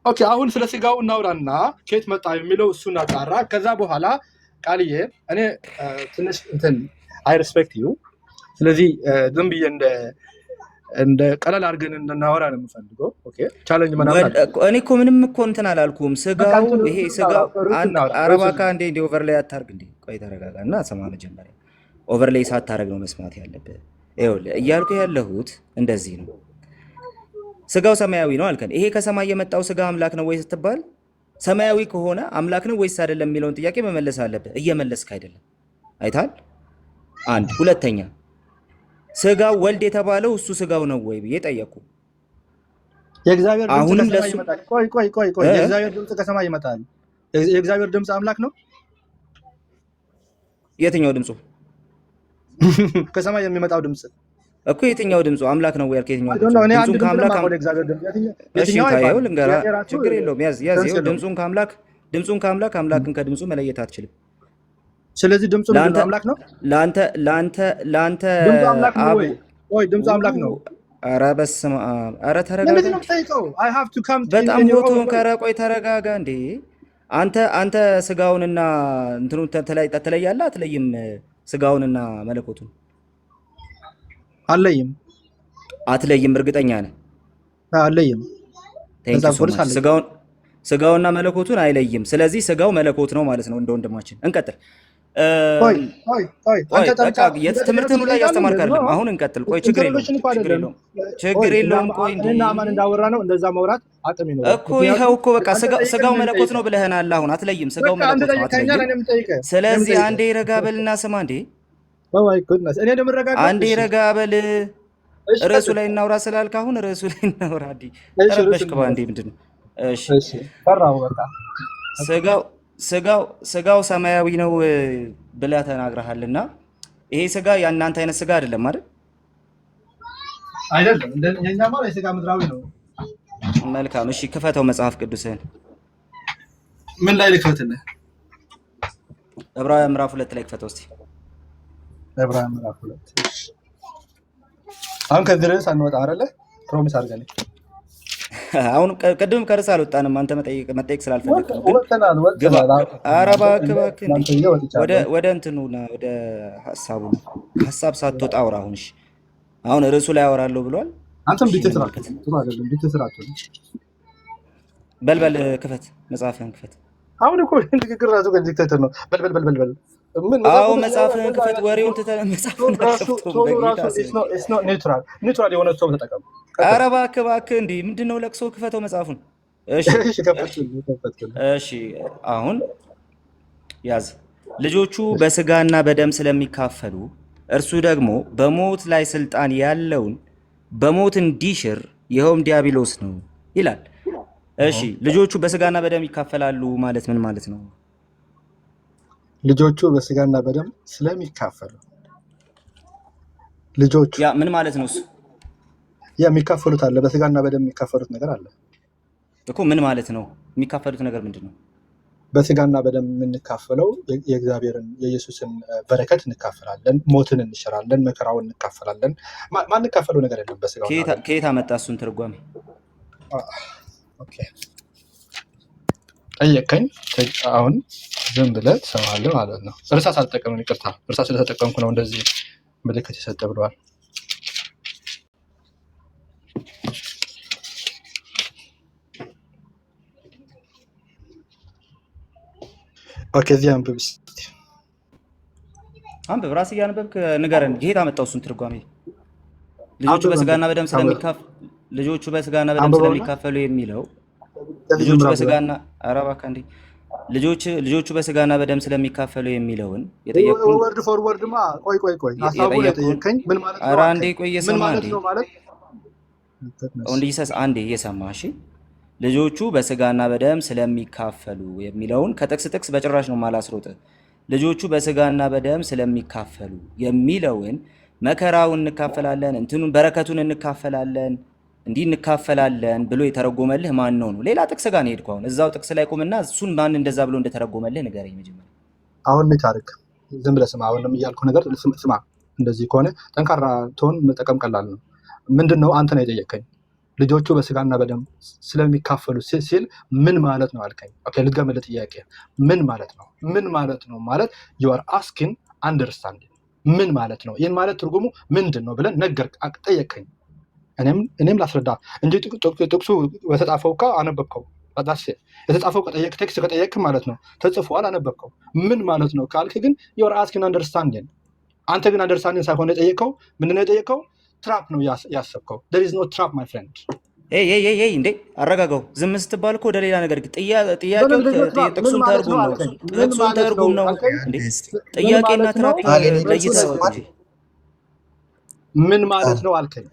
ኦኬ አሁን ስለ ስጋው እናውራና ከየት መጣ የሚለው እሱን አጣራ። ከዛ በኋላ ቃልዬ እኔ ትንሽ እንትን አይ ሪስፔክት ዩ። ስለዚህ ዝም ብዬ እንደ ቀለል አድርገን እናወራ ነው የምፈልገው። ኦኬ ቻሌንጅ ምናምን እኔ እኮ ምንም እኮ እንትን አላልኩም። ስጋው ይሄ ስጋው አረባካ እንደ ኦቨርላይ አታርግ እንዴ። ቆይ ተረጋጋና ሰማ መጀመሪያ ኦቨርላይ ሳታረግ ነው መስማት ያለብህ። ይኸውልህ እያልኩ ያለሁት እንደዚህ ነው። ስጋው ሰማያዊ ነው አልከን። ይሄ ከሰማይ የመጣው ስጋ አምላክ ነው ወይ ስትባል ሰማያዊ ከሆነ አምላክ ነው ወይስ አይደለም የሚለውን ጥያቄ መመለስ አለብህ። እየመለስክ አይደለም። አይታል። አንድ ሁለተኛ ስጋው ወልድ የተባለው እሱ ስጋው ነው ወይ ብዬ ጠየቁ። የእግዚአብሔር ድምጽ ከሰማይ ይመጣል። ቆይ የእግዚአብሔር ድምጽ ከሰማይ ይመጣል። የእግዚአብሔር ድምጽ አምላክ ነው? የትኛው ድምጹ? ከሰማይ የሚመጣው ድምጽ እኮ የትኛው ድምጹ አምላክ ነው ወይ ያልከኝ? የትኛው ድምጹን ከአምላክ ታየው ልንገራ፣ ችግር የለውም ያዝ። ይኸው ድምጹን ከአምላክ አምላክን ከድምጹ መለየት አትችልም። ስለዚህ ድምጹ አምላክ ነው ላንተ ድምጹ አምላክ ነው ወይ? ድምጹ አምላክ ነው? ኧረ በስመ አብ! ኧረ ተረጋጋ። በጣም ቦቱን ቆይ ተረጋጋ እንዴ። አንተ ስጋውንና እንትኑን ተለያለህ አትለይም? ስጋውንና መለኮቱን አትለይም? እርግጠኛ ነህ? አለይም። ስጋውና መለኮቱን አይለይም። ስለዚህ ስጋው መለኮት ነው ማለት ነው። እንደ ወንድማችን እንቀጥል። ትምህርትን ላይ ያስተማርክ አይደለም። አሁን እንቀጥል። ቆይ ችግር የለውም። ቆይ ማን እንዳወራ ነው እንደዛ ማውራት አጥሚ ነው እኮ። ይኸው እኮ በቃ ስጋው መለኮት ነው ብለህናል። አሁን አትለይም። ስጋው መለኮት ነው አትለይም። ስለዚህ አንዴ ረጋ በልና ስማ እንዴ። አንዴ ረጋ በል። ርዕሱ ላይ እናውራ ስላልክ አሁን ርዕሱ ላይ እናውራ። እንዴ ተረበሽክ ባንዴ። ምንድን ነው? እሺ ስጋው ሰማያዊ ነው ብለህ ተናግረሃልና ይሄ ስጋ የእናንተ አይነት ስጋ አይደለም አይደል? አይደለም። የኛማ የስጋ ምድራዊ ነው። መልካም። እሺ ክፈተው መጽሐፍ ቅዱስህን። ምን ላይ ልክፈትልህ? ዕብራውያን ምዕራፍ 2 ላይ ክፈተው እስቲ። ዕብራውያን ምዕራፍ 2። አሁን ከዚህ ርዕስ አንወጣ አይደለ? ፕሮሚስ አድርገን አሁን ቅድም ከርዕስ አልወጣንም። አንተ መጠየቅ ስላልፈለክ ነው። ግን ኧረ እባክህ ወደ እንትኑና ወደ ሀሳብ ሳትወጣ አውራ። አሁን እሺ አሁን ርዕሱ ላይ አወራለሁ ብሏል። አንተም በልበል ክፈት፣ መጽሐፍህን ክፈት። አሁን እኮ ንግግር ራሱ ዲክቴተር ነው። በልበል አዎ መጽሐፍህን ክፈት። ወሬውን ትተህ መጽሐፍህን ኒውትራል የሆነ ሰው ተጠቀም። ኧረ እባክህ እንዲህ ምንድን ነው ለቅሶ? ክፈተው መጽሐፉን። እሺ አሁን ያዝ። ልጆቹ በስጋና በደም ስለሚካፈሉ እርሱ ደግሞ በሞት ላይ ስልጣን ያለውን በሞት እንዲሽር ይኸውም ዲያብሎስ ነው ይላል። እሺ ልጆቹ በስጋና በደም ይካፈላሉ ማለት ምን ማለት ነው? ልጆቹ በስጋና በደም ስለሚካፈሉ ልጆቹ ያ ምን ማለት ነው? እሱ የሚካፈሉት አለ። በስጋና በደም የሚካፈሉት ነገር አለ እኮ። ምን ማለት ነው? የሚካፈሉት ነገር ምንድን ነው? በስጋና በደም የምንካፈለው የእግዚአብሔርን የኢየሱስን በረከት እንካፈላለን፣ ሞትን እንሽራለን፣ መከራውን እንካፈላለን። ማንካፈለው ነገር የለም በስጋው። ከየት አመጣ እሱን ትርጓሜ? ጠየቀኝ። አሁን ዝም ብለህ ትሰማለህ ማለት ነው። እርሳስ አልጠቀምም። ይቅርታ እርሳስ ስለተጠቀምኩ ነው እንደዚህ ምልክት የሰጠ ብለዋል። ኦኬ እዚህ አንብብ እስኪ። አንብብ፣ ራስህ እያነበብክ ንገረን። ከየት አመጣው እሱን ትርጓሜ? ልጆቹ በስጋና በደም ስለሚካፈሉ የሚለው ልጆቹ በስጋና አራባካ እንዴ ልጆቹ በስጋና በደም ስለሚካፈሉ የሚለውን የጠየቁን ወርድ ፎርወርድማ ቆይ ሐሳቡን የጠየቀኝ ምን ማለት ነው? ኧረ አንዴ ቆይ እየሰማ አንዴ እየሰማ እሺ። ልጆቹ በስጋና በደም ስለሚካፈሉ የሚለውን ከጥቅስ በጭራሽ ነው ማላስሮጥ። ልጆቹ በስጋና በደም ስለሚካፈሉ የሚለውን መከራውን እንካፈላለን፣ እንትኑን በረከቱን እንካፈላለን፣ እንዲህ እንካፈላለን ብሎ የተረጎመልህ ማን ነው? ሌላ ጥቅስ ጋር ነው ሄድኩ። አሁን እዛው ጥቅስ ላይ ቁምና እሱን ማን እንደዛ ብሎ እንደተረጎመልህ ንገረኝ መጀመሪያ። አሁን ምን ታሪክ ዝም ብለህ ስማ። አሁንም እያልኩ ነገር ስማ። እንደዚህ ከሆነ ጠንካራ ትሆን መጠቀም ቀላል ነው። ምንድነው አንተ ነው የጠየቀኝ? ልጆቹ በስጋና በደም ስለሚካፈሉ ሲል ምን ማለት ነው አልከኝ። ኦኬ ልገመል ጥያቄ ምን ማለት ነው? ምን ማለት ነው ማለት you are asking understanding ምን ማለት ነው? ይህን ማለት ትርጉሙ ምንድን ነው ብለን ነገር ጠየቀኝ። እኔም ላስረዳ እንጂ ጥቅሱ በተጻፈው አነበብከው አዳስ የተጻፈው ቴክስት ከጠየቅ ማለት ነው ተጽፏል አነበብከው። ምን ማለት ነው ካልክ ግን you are asking understanding አንተ ግን አንደርስታንዲንግ ሳይሆን የጠየቀው ምንድነው የጠየቀው? ትራፕ ነው ያሰብከው። there is no trap my friend። እንዴ አረጋጋው። ዝም ስትባል እኮ ወደ ሌላ ነገር ጥያቄው ጥቅሱን ተርጉም ነው። ጥቅሱን ተርጉም ነው እንዴ ጥያቄና ትራፕ ለይተህ ምን ማለት ነው አልከኝ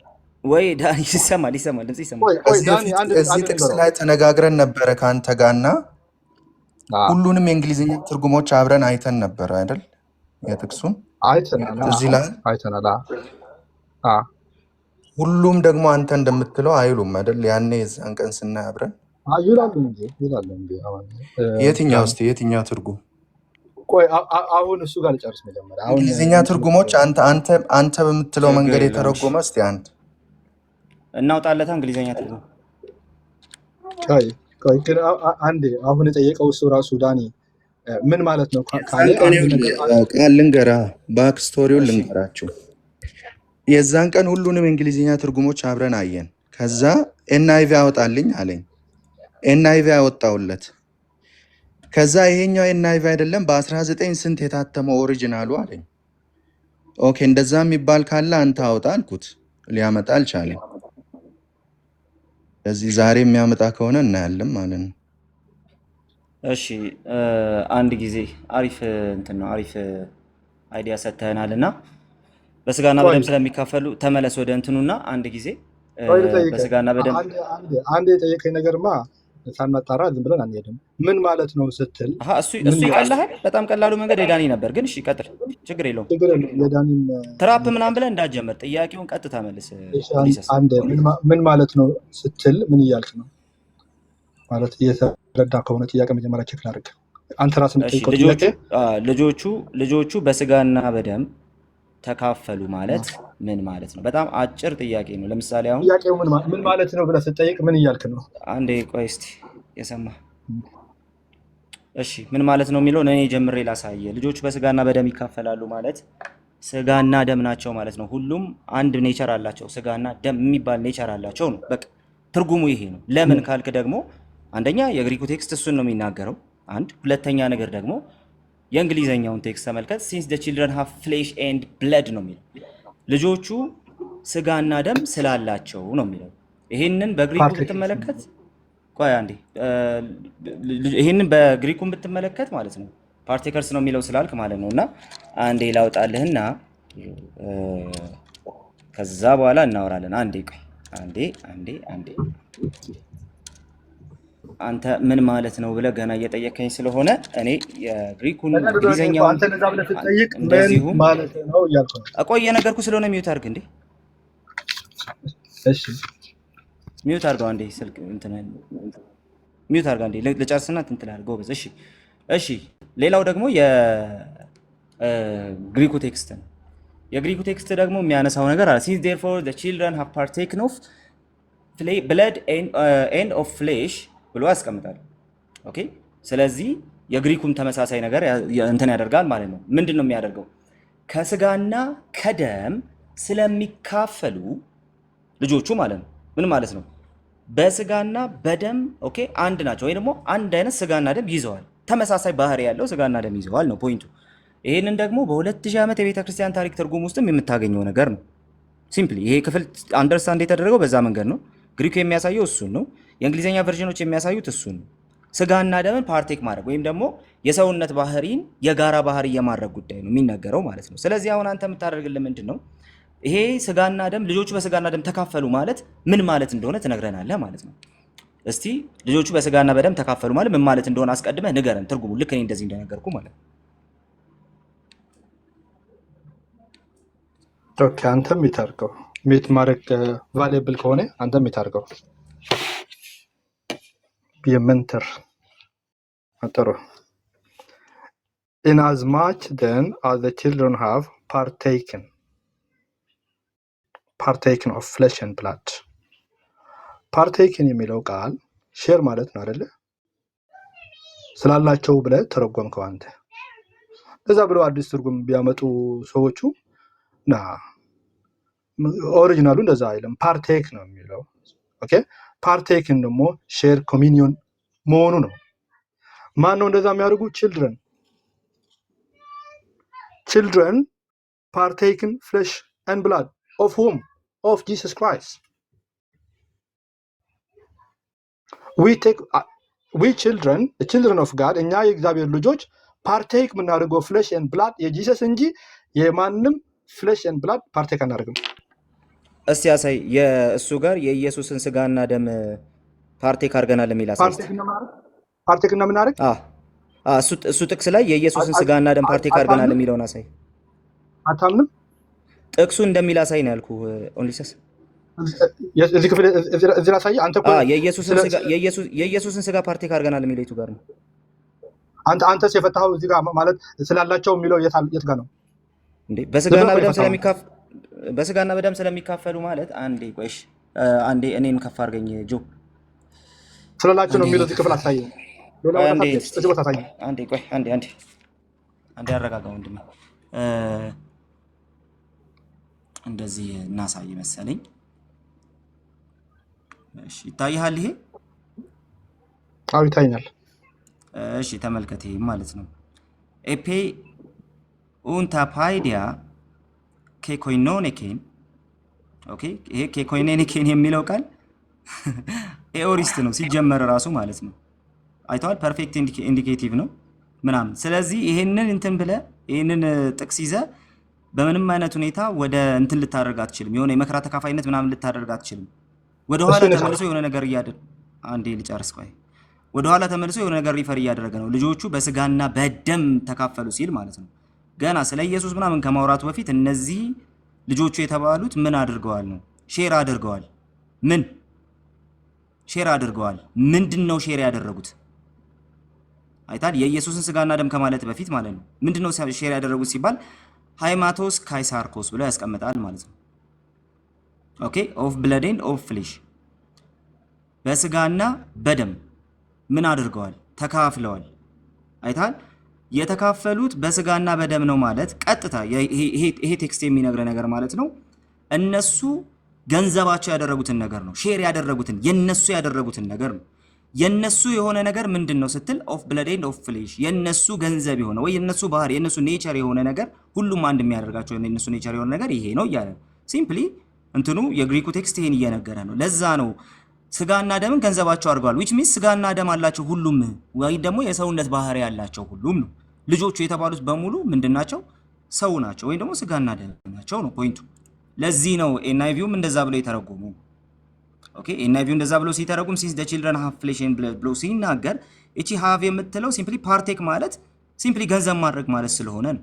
ወይ? ዳኒ ይሰማል ድምጽ ይሰማል። እዚህ ጥቅስ ላይ ተነጋግረን ነበረ ከአንተ ጋርና ሁሉንም የእንግሊዝኛ ትርጉሞች አብረን አይተን ነበር አይደል? የጥቅሱን አይተናል። ሁሉም ደግሞ አንተ እንደምትለው አይሉም አይደል? ያኔ የዛን ቀን ስናይ አብረን ይላሉ እንጂ የትኛው ትርጉም? ቆይ አሁን እሱ ጋር ልጨርስ መጀመሪያ። እንግሊዝኛ ትርጉሞች አንተ በምትለው መንገድ የተረጎመ እስቲ አንድ እናውጣለታ እንግሊዝኛ ትርጉም። ቆይ ግን አንዴ አሁን የጠየቀው እሱ ራሱ ዳኒ ምን ማለት ነው ቃል ልንገራ፣ ባክ ስቶሪውን ልንገራችሁ። የዛን ቀን ሁሉንም እንግሊዝኛ ትርጉሞች አብረን አየን። ከዛ ኤንአይቪ አወጣልኝ አለኝ። ኤንአይቪ አወጣውለት። ከዛ ይሄኛው ኤንአይቪ አይደለም በ19 ስንት የታተመው ኦሪጂናሉ አለኝ። ኦኬ እንደዛ የሚባል ካለ አንተ አወጣ አልኩት። ሊያመጣ አልቻለም። ስለዚህ ዛሬ የሚያመጣ ከሆነ እናያለን ማለት ነው። እሺ አንድ ጊዜ አሪፍ አሪፍ አይዲያ ሰጥተናልና በስጋና በደም ስለሚካፈሉ ተመለስ ወደ እንትኑና አንድ ጊዜ በስጋና በደም አንድ የጠየቀኝ ነገርማ ሳናጣራ ዝም ብለን አንሄድም። ምን ማለት ነው ስትል እሱ ይቀላል። በጣም ቀላሉ መንገድ የዳኒ ነበር፣ ግን እሺ ቀጥል፣ ችግር የለውም። የዳኒም ትራፕ ምናምን ብለን እንዳትጀምር፣ ጥያቄውን ቀጥታ መልስ። አንድ ምን ማለት ነው ስትል ምን እያልክ ነው ማለት እየተረዳ ከሆነ ጥያቄ መጀመሪያ ቼክ ላድርግ። አንተ ራስህ የምትጠይቀው ጥያቄ ልጆቹ በስጋና በደም ተካፈሉ ማለት ምን ማለት ነው? በጣም አጭር ጥያቄ ነው። ለምሳሌ አሁን ጥያቄው ምን ማለት ነው ብለህ ስትጠይቅ ምን እያልክ ነው? አንዴ ቆይ እስቲ የሰማ እሺ ምን ማለት ነው የሚለው እኔ ጀምሬ ላሳየ። ልጆቹ በስጋና በደም ይካፈላሉ ማለት ስጋና ደም ናቸው ማለት ነው። ሁሉም አንድ ኔቸር አላቸው። ስጋና ደም የሚባል ኔቸር አላቸው ነው። በቃ ትርጉሙ ይሄ ነው። ለምን ካልክ ደግሞ አንደኛ የግሪኩ ቴክስት እሱን ነው የሚናገረው። ሁለተኛ ነገር ደግሞ የእንግሊዘኛውን ቴክስት ተመልከት። since the children have flesh and blood ነው የሚለው። ልጆቹ ስጋና ደም ስላላቸው ነው የሚለው። ይሄንን በግሪኩ ብትመለከት ቆይ አንዴ ይሄንን በግሪኩ ብትመለከት ማለት ነው ፓርቲከልስ ነው የሚለው ስላልክ ማለት ነውና አንዴ ላውጣልህና ከዛ በኋላ እናወራለን። አንዴ ቆይ አንዴ አንተ ምን ማለት ነው ብለህ ገና እየጠየቀኝ ስለሆነ እኔ የግሪኩን እንግሊዘኛው አንተ ለዛ ብለህ ስትጠይቅ ምን ማለት ነው እያልኩ ነው። ቆይ የነገርኩህ ስለሆነ ሚውት አድርግ እንዴ። እሺ ሚውት አድርገው አንዴ ስልክ ሚውት አድርጋ አንዴ ልጨርስና እንትን ትላለህ ጎበዝ። እሺ ሌላው ደግሞ የግሪኩ ቴክስት ደግሞ የሚያነሳው ነገር አለ። since therefore the children have partaken of blood and of flesh ብሎ ያስቀምጣል። ኦኬ ስለዚህ የግሪኩም ተመሳሳይ ነገር እንትን ያደርጋል ማለት ነው። ምንድነው የሚያደርገው? ከስጋና ከደም ስለሚካፈሉ ልጆቹ ማለት ነው። ምን ማለት ነው? በስጋና በደም ኦኬ አንድ ናቸው፣ ወይ ደግሞ አንድ አይነት ስጋና ደም ይዘዋል። ተመሳሳይ ባህሪ ያለው ስጋና ደም ይዘዋል ነው ፖይንቱ። ይሄንን ደግሞ በ2000 ዓመት የቤተ ክርስቲያን ታሪክ ትርጉም ውስጥም የምታገኘው ነገር ነው። ሲምፕሊ ይሄ ክፍል አንደርስታንድ የተደረገው በዛ መንገድ ነው። ግሪኩ የሚያሳየው እሱን ነው። የእንግሊዘኛ ቨርዥኖች የሚያሳዩት እሱን ነው። ስጋና ደምን ፓርቴክ ማድረግ ወይም ደግሞ የሰውነት ባህሪን የጋራ ባህሪ የማድረግ ጉዳይ ነው የሚነገረው ማለት ነው። ስለዚህ አሁን አንተ የምታደርግልን ምንድን ነው? ይሄ ስጋና ደም ልጆቹ በስጋና ደም ተካፈሉ ማለት ምን ማለት እንደሆነ ትነግረናለህ ማለት ነው። እስቲ ልጆቹ በስጋና በደም ተካፈሉ ማለት ምን ማለት እንደሆነ አስቀድመህ ንገረን ትርጉሙ፣ ልክ እኔ እንደዚህ እንደነገርኩ ማለት ነው። ኦኬ አንተም ይታርገው ሚት ማድረግ ቫልዩብል ከሆነ አንተም ይታርገው የመንተር አጥሩ in as much then as the children have partaken of flesh and blood ፓርቴክን የሚለው ቃል ሼር ማለት ነው አይደለ? ስላላቸው ብለህ ተረጎምከው አንተ። እዛ ብለው አዲስ ትርጉም ቢያመጡ ሰዎቹ ና ኦሪጂናሉ እንደዛ አይልም፣ ፓርቴክ ነው የሚለው። ኦኬ ፓርቴክን ደግሞ ሼር ኮሚኒዮን መሆኑ ነው። ማን ነው እንደዛ የሚያደርጉ? ችልድረን partaken flesh and blood of whom? Of Jesus Christ. We children, the children of God, እኛ የእግዚአብሔር ልጆች ፓርቴክ የምናደርገው ፍሌሽ ኤንድ ብላድ የጂሰስ እንጂ የማንም ፍሌሽ ኤንድ ብላድ ፓርቴክ አናደርግም። እስቲ ያሳይ። የእሱ ጋር የኢየሱስን ስጋና ደም ፓርቴክ አድርገናል የሚል አሳይ። ፓርቴክ እና ምናደርግ እሱ ጥቅስ ላይ የኢየሱስን ስጋና ደም ፓርቴክ አድርገናል የሚለውን አሳይ። አታምንም? ጥቅሱ እንደሚል አሳይ ነው ያልኩህ ኦንሊሰስ። እዚህ ክፍል እዚህ ላይ አንተ እኮ የኢየሱስን ስጋ ፓርቴክ አድርገናል የሚለው የቱ ጋር ነው? አንተስ የፈታኸው እዚህ ጋር ማለት ስላላቸው የሚለው የት ጋር ነው እንዴ? በስጋና በደም ስለሚካፈሉ ማለት አንዴ ቆይሽ፣ አንዴ እኔን ከፍ አድርገኝ ጆ። ስላላቸው ነው የሚለው እዚህ ክፍል አሳየኝ። አንዴ ቆይ፣ አንዴ አረጋጋው ወንድሜ። እንደዚህ እናሳይ መሰለኝ። እሺ ይታያል ይሄ? አዎ ይታያል። እሺ ተመልከት። ይሄ ማለት ነው ኤፔ ኡንታ ፓይዲያ ኬኮይኖኔኬን። ኦኬ ይሄ ኬኮይኖኔኬን የሚለው ቃል ኤኦሪስት ነው ሲጀመር ራሱ ማለት ነው። አይተዋል። ፐርፌክት ኢንዲኬቲቭ ነው ምናምን። ስለዚህ ይሄንን እንትን ብለህ ይሄንን ጥቅስ ይዘህ በምንም አይነት ሁኔታ ወደ እንትን ልታደርግ አትችልም። የሆነ የመከራ ተካፋይነት ምናምን ልታደርግ አትችልም። ወደኋላ ተመልሶ የሆነ ነገር አንዴ ልጨርስ ቆይ። ወደኋላ ተመልሶ የሆነ ነገር ሪፈር እያደረገ ነው። ልጆቹ በስጋና በደም ተካፈሉ ሲል ማለት ነው። ገና ስለ ኢየሱስ ምናምን ከማውራቱ በፊት እነዚህ ልጆቹ የተባሉት ምን አድርገዋል ነው? ሼር አድርገዋል። ምን ሼር አድርገዋል? ምንድነው ሼር ያደረጉት? አይታል። የኢየሱስን ስጋና ደም ከማለት በፊት ማለት ነው። ምንድነው ሼር ያደረጉት ሲባል ሃይማቶስ ካይሳርኮስ ብሎ ያስቀምጣል ማለት ነው። ኦኬ ኦፍ ብለድ ኤንድ ኦፍ ፍሌሽ፣ በስጋና በደም ምን አድርገዋል? ተካፍለዋል። አይታል። የተካፈሉት በስጋና በደም ነው ማለት ቀጥታ ይሄ ቴክስት የሚነግረ ነገር ማለት ነው። እነሱ ገንዘባቸው ያደረጉትን ነገር ነው። ሼር ያደረጉትን የነሱ ያደረጉትን ነገር ነው። የነሱ የሆነ ነገር ምንድነው ስትል ኦፍ ብለድ ኤንድ ኦፍ ፍሌሽ፣ የነሱ ገንዘብ የሆነ ወይ የነሱ ባህሪ የነሱ ኔቸር የሆነ ነገር ሁሉም አንድ የሚያደርጋቸው የነሱ ኔቸር የሆነ ነገር ይሄ ነው እያለ ሲምፕሊ እንትኑ የግሪኩ ቴክስት ይሄን እየነገረ ነው። ለዛ ነው ስጋና ደምን ገንዘባቸው አድርገዋል። which means ስጋና ደም አላቸው ሁሉም፣ ወይ ደግሞ የሰውነት ባህሪ ያላቸው ሁሉም ነው። ልጆቹ የተባሉት በሙሉ ምንድናቸው? ሰው ናቸው፣ ወይ ደግሞ ስጋና ደም ናቸው ነው ፖይንቱ። ለዚህ ነው ኤንአይቪውም እንደዛ ብሎ የተረጎመው። ኦኬ ኤንአይቪው እንደዛ ብሎ ሲተረጉም since the children have flesh and blood ብሎ ሲናገር እቺ have የምትለው ሲምፕሊ ፓርቴክ ማለት ሲምፕሊ ገንዘብ ማድረግ ማለት ስለሆነ ነው።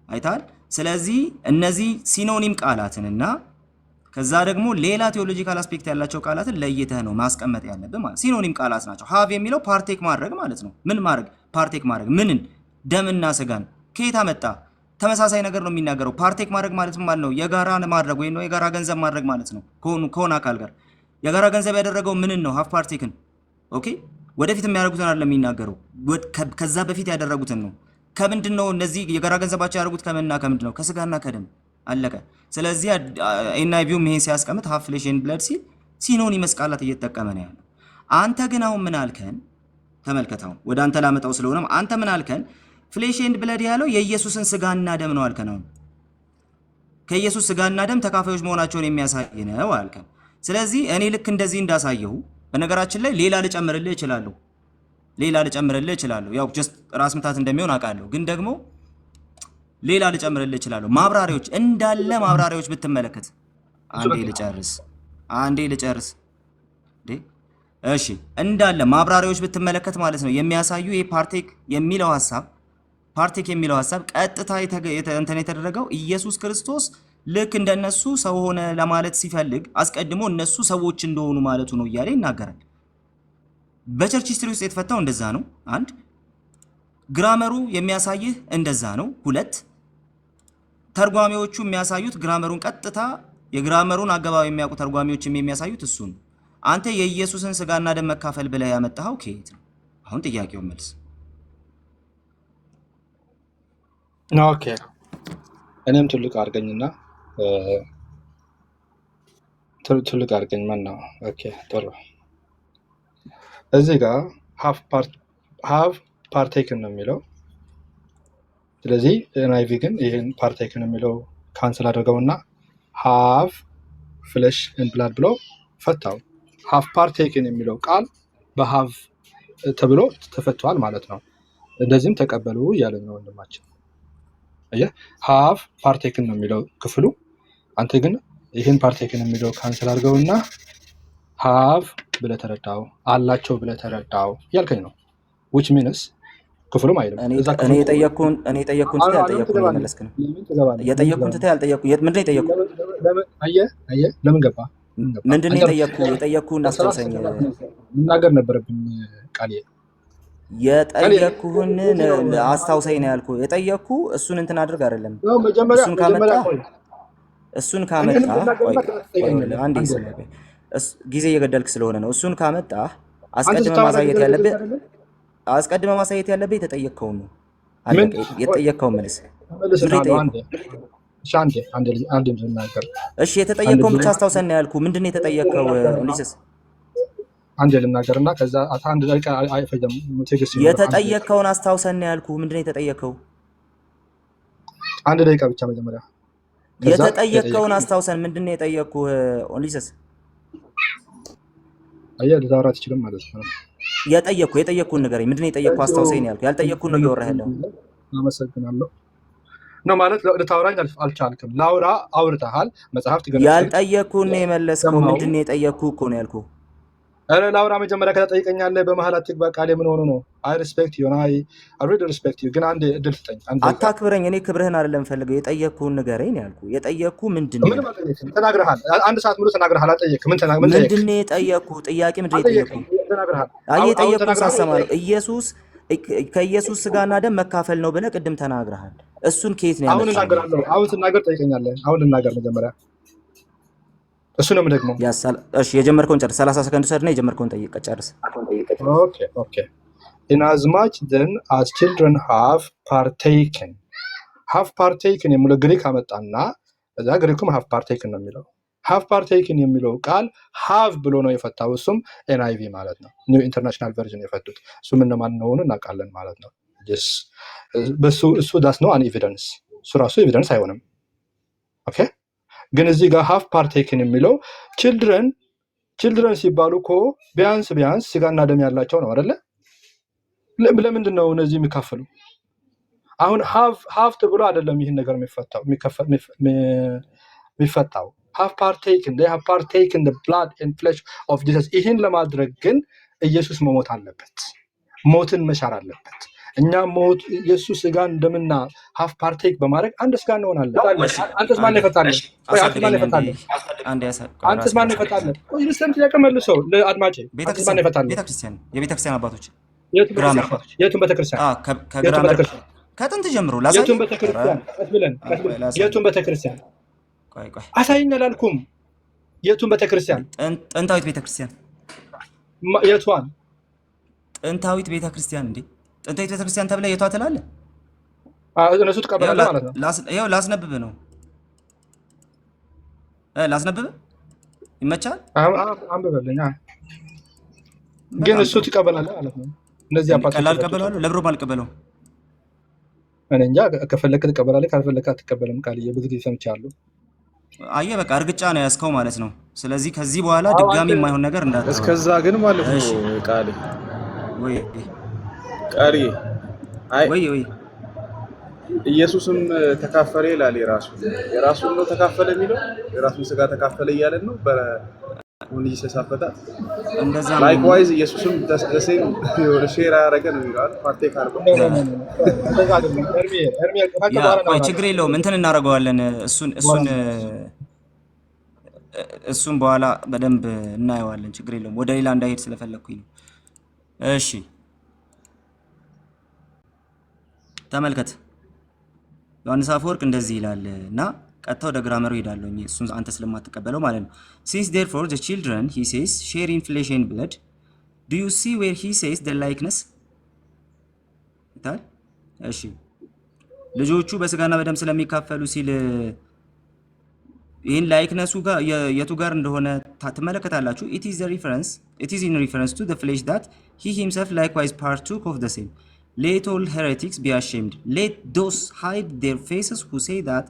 አይታል። ስለዚህ እነዚህ ሲኖኒም ቃላትንና ከዛ ደግሞ ሌላ ቴዎሎጂካል አስፔክት ያላቸው ቃላትን ለይተህ ነው ማስቀመጥ ያለብህ ማለት። ሲኖኒም ቃላት ናቸው። have የሚለው ፓርቴክ ማድረግ ማለት ነው። ምን ማድረግ? ፓርቴክ ማድረግ ምንን? ደምና ስጋን። ከየት አመጣ? ተመሳሳይ ነገር ነው የሚናገረው። ፓርቴክ ማድረግ ማለት ማለት ነው የጋራ ማድረግ ወይ ነው የጋራ ገንዘብ ማድረግ ማለት ነው። ከሆነ አካል ጋር የጋራ ገንዘብ ያደረገው ምንን ነው? ሀፍ ፓርቴክን። ኦኬ ወደፊት የሚያደርጉትን አይደለም የሚናገረው፣ ከዛ በፊት ያደረጉትን ነው። ከምንድን ነው እነዚህ የጋራ ገንዘባቸው ያደረጉት? ከምንና ከምንድን ነው? ከስጋና ከደም። አለቀ። ስለዚህ ኤንአይቪውም ይሄን ሲያስቀምጥ ሀፍ ፍሌሽ ኤንድ ብለድ ሲል ሲኖኒመስ ቃላት እየተጠቀመ ነው ያለው። አንተ ግን አሁን ምን አልከን? ተመልከታው፣ ወደ አንተ ላመጣው ስለሆነ አንተ ምን አልከን? ፍሌሽ ኤንድ ብለድ ያለው የኢየሱስን ስጋና ደም ነው አልከን። አሁን ከኢየሱስ ስጋና ደም ተካፋዮች መሆናቸውን የሚያሳይ ነው አልከን። ስለዚህ እኔ ልክ እንደዚህ እንዳሳየው በነገራችን ላይ ሌላ ልጨምርልህ እችላለሁ። ያው ጀስት ራስ ምታት እንደሚሆን አውቃለሁ፣ ግን ደግሞ ሌላ ልጨምርልህ እችላለሁ። ማብራሪያዎች ብትመለከት አንዴ ልጨርስ። እሺ እንዳለ ማብራሪያዎች ብትመለከት ማለት ነው የሚያሳዩ ይሄ ፓርቴክ የሚለው ሐሳብ ቀጥታ እንትን የተደረገው ኢየሱስ ክርስቶስ ልክ እንደነሱ ሰው ሆነ ለማለት ሲፈልግ አስቀድሞ እነሱ ሰዎች እንደሆኑ ማለቱ ነው እያለ ይናገራል። በቸርች ሂስትሪ ውስጥ የተፈታው እንደዛ ነው። አንድ ግራመሩ የሚያሳይህ እንደዛ ነው። ሁለት ተርጓሚዎቹ የሚያሳዩት ግራመሩን ቀጥታ የግራመሩን አገባብ የሚያውቁ ተርጓሚዎችም የሚያሳዩት እሱን። አንተ የኢየሱስን ስጋና ደም መካፈል ብለህ ያመጣኸው ከየት ነው? አሁን ጥያቄው መልስ። ኦኬ እኔም ትልቅ አድርገኝና ትልቅ አድርገኝ ማን ነው? ኦኬ ጥሩ። እዚህ ጋር ሃቭ ፓርቴክን ነው የሚለው። ስለዚህ ኤንአይቪ ግን ይህን ፓርቴክን የሚለው ካንስል አድርገውና ሃቭ ፍሌሽ ኤንድ ብላድ ብሎ ፈታው። ሃቭ ፓርቴክን የሚለው ቃል በሃቭ ተብሎ ተፈቷል ማለት ነው። እንደዚህም ተቀበሉ እያለን ነው ወንድማችን። አየህ ሃቭ ፓርቴክን ነው የሚለው ክፍሉ። አንተ ግን ይህን ፓርቴክን የሚለው ካንስል አድርገውና ሃቭ ብለህ ተረዳው፣ አላቸው ብለህ ተረዳው እያልከኝ ነው። which means ክፍሉም አይደለም። እኔ የጠየቅኩህን ትተህ ያልጠየቅኩህን እየመለስክ ነው። የጠየቅኩህን ትተህ ያልጠየቅኩህን ምንድን ነው የጠየቅኩህ? አየህ ለምን ገባ? ምንድን ነው የጠየቅኩህን አስታውሰኝ። መናገር ነበረብኝ ቃል የጠየቅኩህን አስታውሰኝ ነው ያልኩህ። የጠየቅኩህ እሱን እንትን አድርግ አይደለም። እሱን ካመጣ አንዴ ጊዜ እየገደልክ ስለሆነ ነው። እሱን ካመጣ አስቀድመህ ማሳየት ያለብህ የተጠየቅከውን ነው። የተጠየቅከውን መልስ። እሺ የተጠየቅከውን ብቻ አስታውሰን ነው ያልኩህ። ምንድን ነው የተጠየቅከው? ኡሊስስ አንዴ ልናገርና ከዛ አንድ ደቂቃ አይፈጀም። የተጠየቅከውን አስታውሰን ነው ያልኩህ። ምንድን ነው የተጠየቅከው? አንድ ደቂቃ ብቻ መጀመሪያ የተጠየቅከውን አስታውሰን። ምንድን ነው የጠየቅኩህ? ኡሊስስ አየህ ልታወራ ትችልም ማለት ነው። የጠየቅኩህን ንገረኝ። ምንድን ነው የጠየቅኩህ? አስታውሰኝ ነው ያልኩህ። ያልጠየቅኩህን ነው እያወራህ ያለው። አመሰግናለሁ ነው ማለት ልታወራኝ አልቻልክም። ላውራ አውርተሃል። መጽሐፍ ትገለጽ። ያልጠየቅኩህን ነው የመለስከው። ምንድን ነው የጠየቅኩህ እኮ ነው ያልኩህ። ኧረ ላውራ መጀመሪያ ከተጠይቀኛለህ በመሀል አትግባ። ቃሌ ምን ሆኖ ነው? አይ ሪስፔክት ዩ አይ ሪሊ ሪስፔክት ዩ። ግን አንዴ እድል ስጠኝ። አታክብረኝ። እኔ ክብርህን አይደለም ፈልገው። የጠየቅኩህን ንገረኝ ነው ያልኩህ። የጠየቅኩህ ምንድን ነው? ተናግረሃል። አንድ ሰዓት ሙሉ ተናግረሃል። አልጠየቅም። ምንድን ነው የጠየቅኩህ? ጥያቄ ምንድን ነው የጠየቅኩህ? አይ የጠየቅኩህን ሳሰማ ነው። ከኢየሱስ ስጋና ደም መካፈል ነው ብለህ ቅድም ተናግረሃል። እሱን ከየት ነው ያመጣኸው? አሁን እናገራለሁ። አሁን ስናገር ጠይቀኛለህ። አሁን ልናገር መጀመሪያ እሱ ነው ደግሞ። እሺ የጀመርከውን ጨርስ። 30 ሰከንድ ውሰድና የጀመርከውን ጠይቅ ጨርስ። ኦኬ inasmuch then as children have partaken የሚለው ግሪክ አመጣና እዛ ግሪኩም have partaken ነው የሚለው። have partaken የሚለው ቃል have ብሎ ነው የፈታው። እሱም NIV ማለት ነው፣ ኒው ኢንተርናሽናል ቨርዥን የፈቱት። እሱም እነማን እንደሆኑ እናውቃለን ማለት ነው። እሱ ዳስ ነው አን ኤቪደንስ። እሱ ራሱ ኤቪደንስ አይሆንም። ኦኬ ግን እዚህ ጋር ሃፍ ፓርቴክን የሚለው ችልድረን ሲባሉ እኮ ቢያንስ ስጋና ደም ያላቸው ነው አይደለ? ለምንድን ነው እነዚህ የሚካፈሉ? አሁን ሃፍ ብሎ አይደለም ይህን ነገር የሚፈታው። ሃፍ ፓርቴክን the blood and flesh of Jesus። ይህን ለማድረግ ግን ኢየሱስ መሞት አለበት፣ ሞትን መሻር አለበት። እኛ ሞት ኢየሱስ ስጋን ደምና ሃፍ ፓርቴክ በማድረግ አንድ ስጋ እንሆናለን። አንተስ ማን ይፈታል? አንተስ ማን ይፈታል? ይልሰም ያቀመልሰው ለአድማጬ አንተስ ማን ይፈታል? የቤተክርስቲያን አባቶች የቱን ቤተክርስቲያን? ከጥንት ጀምሮ ላሳይ። የቱን ቤተክርስቲያን አሳይኝ አላልኩም? የቱን ቤተክርስቲያን? ጥንታዊት ቤተክርስቲያን። የቷን ጥንታዊት ቤተክርስቲያን? እንዴ ጥንታዊት ቤተክርስቲያን ተብላ የቷ ትላለህ? እነሱ ተቀበላለህ ማለት ነው። ይኸው ላስነብብህ ነው። ላስነብብህ ይመቻል? አንብበልኝ። ግን እሱ ትቀበላለህ ማለት ነው። እነዚህ አባቶች ቀላል ቀበላለሁ። ለብሮ ማልቀበለው እኔ እንጃ። ከፈለክ ትቀበላለህ፣ ካልፈለክ አትቀበልም። ቃልዬ ብዙ ጊዜ ሰምቻለሁ። አየህ በቃ እርግጫ ነው ያዝከው ማለት ነው። ስለዚህ ከዚህ በኋላ ድጋሚ የማይሆን ነገር እንዳትተው። እስከዛ ግን ማለት ነው ቃል ወይ አይ ኢየሱስም ተካፈለ ይላል። የራሱን ነው ተካፈለ የሚለው የራሱን ስጋ ተካፈለ እያለን ነው በኡኒስ ተሳፈታት። እንደዛ ነው። ላይክዋይዝ ኢየሱስም ተሰሰኝ የሆነ ሼር ያደረገ ነው ይላል። ፓርቴክ አድርጎ ቆይ ችግር የለውም እንትን እናደርገዋለን። እሱን በኋላ በደንብ እናየዋለን። ችግር የለውም። ወደ ሌላ እንዳይሄድ ስለፈለኩኝ ነው። እሺ ተመልከት። ዮሐንስ አፈወርቅ እንደዚህ ይላል እና ቀጥታ ወደ ግራመሩ ሄዳለሁ እሱን አንተ ስለማትቀበለው ማለት ነው። since therefore the children he says share in flesh and blood do you see where he says the likeness ይታል። እሺ ልጆቹ በስጋና በደም ስለሚካፈሉ ሲል ይህን ላይክነሱ ጋር የቱ ጋር እንደሆነ ትመለከታላችሁ። it is in reference to the flesh that he himself likewise partook of the same. Let all heretics be ashamed. Let those hide their faces who say that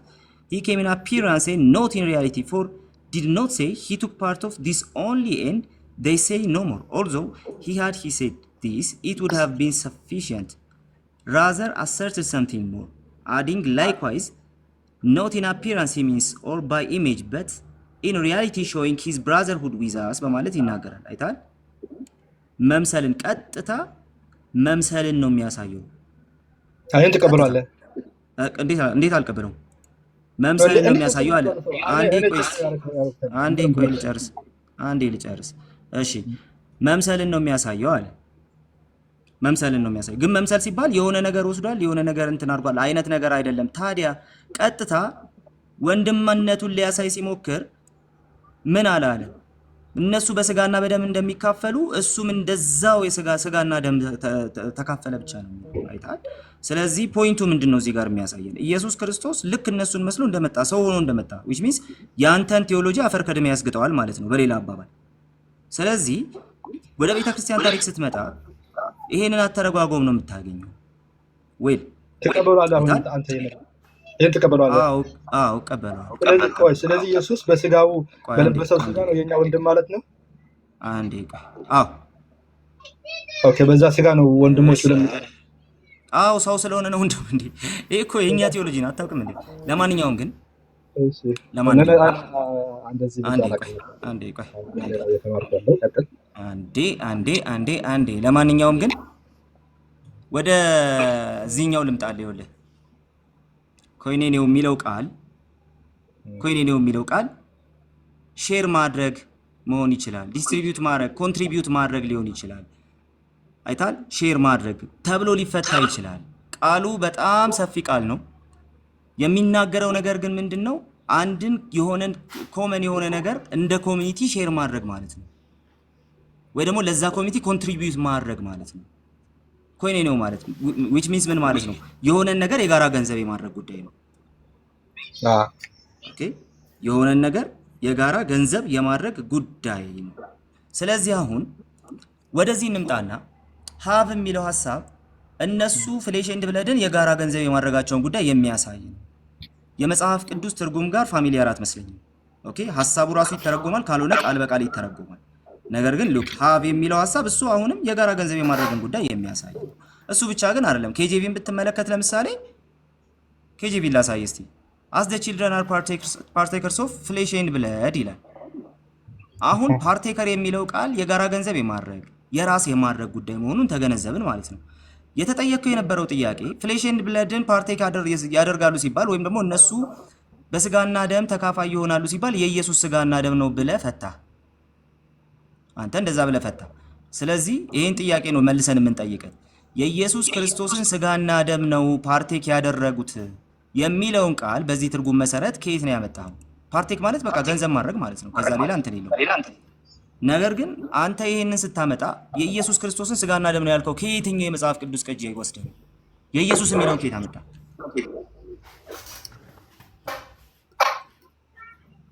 he came in appearance and not in reality, for did not say he took part of this only, and they say no more. Although he said this, it would have been sufficient. Rather asserted something more, adding likewise, not in appearance he means or by image, but in reality showing his brotherhood with us በማለት ይናገራል። አይታል መምሰልን ቀጥታ መምሰልን ነው የሚያሳየው። አይን ተቀበሏል። እንዴት አልቀበለው? መምሰልን ነው የሚያሳየው አለ። አንዴ ቆይ ልጨርስ። እሺ መምሰልን ነው የሚያሳየው አለ። መምሰልን ነው የሚያሳየው። ግን መምሰል ሲባል የሆነ ነገር ወስዷል፣ የሆነ ነገር እንትን አድርጓል አይነት ነገር አይደለም። ታዲያ ቀጥታ ወንድምነቱን ሊያሳይ ሲሞክር ምን አለ? እነሱ በስጋና በደም እንደሚካፈሉ እሱም እንደዛው ስጋና ደም ተካፈለ ብቻ ነው አይታል። ስለዚህ ፖይንቱ ምንድነው እዚህ ጋር የሚያሳየን? ኢየሱስ ክርስቶስ ልክ እነሱን መስሎ እንደመጣ ሰው ሆኖ እንደመጣ which means ያንተን ቴዎሎጂ አፈር ከድሜ ያስግጠዋል ማለት ነው በሌላ አባባል። ስለዚህ ወደ ቤተክርስቲያን ታሪክ ስትመጣ ይሄንን አተረጓጎም ነው የምታገኘው። ወይ ተቀበሏል? አሁን አንተ ይሄን ተቀበሏል? አዎ ቀበሏል። ስለዚህ ኢየሱስ በስጋው በለበሰው ስጋ ነው የኛ ወንድም ማለት ነው። አንዴ ኦኬ፣ በዛ ስጋ ነው ወንድሞች ብለን ሰው ስለሆነ ነው ወንድም እንዴ? ይሄ እኮ የኛ ቴዎሎጂ ነው፣ አታውቅም እንዴ? ለማንኛውም ግን ለማንኛውም ግን ወደዚህኛው ልምጣልህ። ይኸውልህ ኮይኔኔው የሚለው ቃል ሼር ማድረግ መሆን ይችላል፣ ዲስትሪቢዩት ማድረግ፣ ኮንትሪቢዩት ማድረግ ሊሆን ይችላል። አይታል ሼር ማድረግ ተብሎ ሊፈታ ይችላል። ቃሉ በጣም ሰፊ ቃል ነው። የሚናገረው ነገር ግን ምንድነው? አንድን የሆነን ኮመን የሆነ ነገር እንደ ኮሚኒቲ ሼር ማድረግ ማለት ነው፣ ወይ ደግሞ ለዛ ኮሚኒቲ ኮንትሪቢዩት ማድረግ ማለት ነው። ኮይኔኔው ማለት which means ምን ማለት ነው? የሆነን ነገር የጋራ ገንዘብ የማድረግ ጉዳይ ነው። ኦኬ፣ የሆነን ነገር የጋራ ገንዘብ የማድረግ ጉዳይ ነው። ስለዚህ አሁን ወደዚህ እንምጣና ሃቭ የሚለው ሐሳብ እነሱ ፍሌሽ ኤንድ ብለድን የጋራ ገንዘብ የማድረጋቸውን ጉዳይ የሚያሳይ ነው። የመጽሐፍ ቅዱስ ትርጉም ጋር ፋሚሊያር አትመስለኝም። ኦኬ፣ ሐሳቡ ራሱ ይተረጎማል፣ ካልሆነ ቃል በቃል ይተረጎማል። ነገር ግን ሉክ ሃቭ የሚለው ሐሳብ እሱ አሁንም የጋራ ገንዘብ የማድረግን ጉዳይ የሚያሳይ ነው። እሱ ብቻ ግን አይደለም። ኬጄቪን ብትመለከት ለምሳሌ ኬጄቪን ላሳይ እስቲ። as the children are partakers of flesh and blood ይላል። አሁን ፓርቴከር የሚለው ቃል የጋራ ገንዘብ የማድረግ የራስ የማድረግ ጉዳይ መሆኑን ተገነዘብን ማለት ነው። የተጠየቀው የነበረው ጥያቄ ፍሌሽ ኤንድ ብለድን ፓርቴክ ያደርጋሉ ሲባል ወይም ደግሞ እነሱ በስጋና ደም ተካፋይ ይሆናሉ ሲባል የኢየሱስ ስጋና ደም ነው ብለህ ፈታ። አንተ እንደዛ ብለህ ፈታ። ስለዚህ ይሄን ጥያቄ ነው መልሰን የምንጠይቀው። የኢየሱስ ክርስቶስን ስጋና ደም ነው ፓርቴክ ያደረጉት የሚለውን ቃል በዚህ ትርጉም መሰረት ከየት ነው ያመጣው? ፓርቴክ ማለት በቃ ገንዘብ ማድረግ ማለት ነው። ከዛ ሌላ እንትን የለውም። ነገር ግን አንተ ይሄንን ስታመጣ የኢየሱስ ክርስቶስን ስጋና ደም ነው ያልከው ከየትኛው የመጽሐፍ ቅዱስ ቅጂ ወስደህ ነው? የኢየሱስ የሚለውን ከየት አመጣ?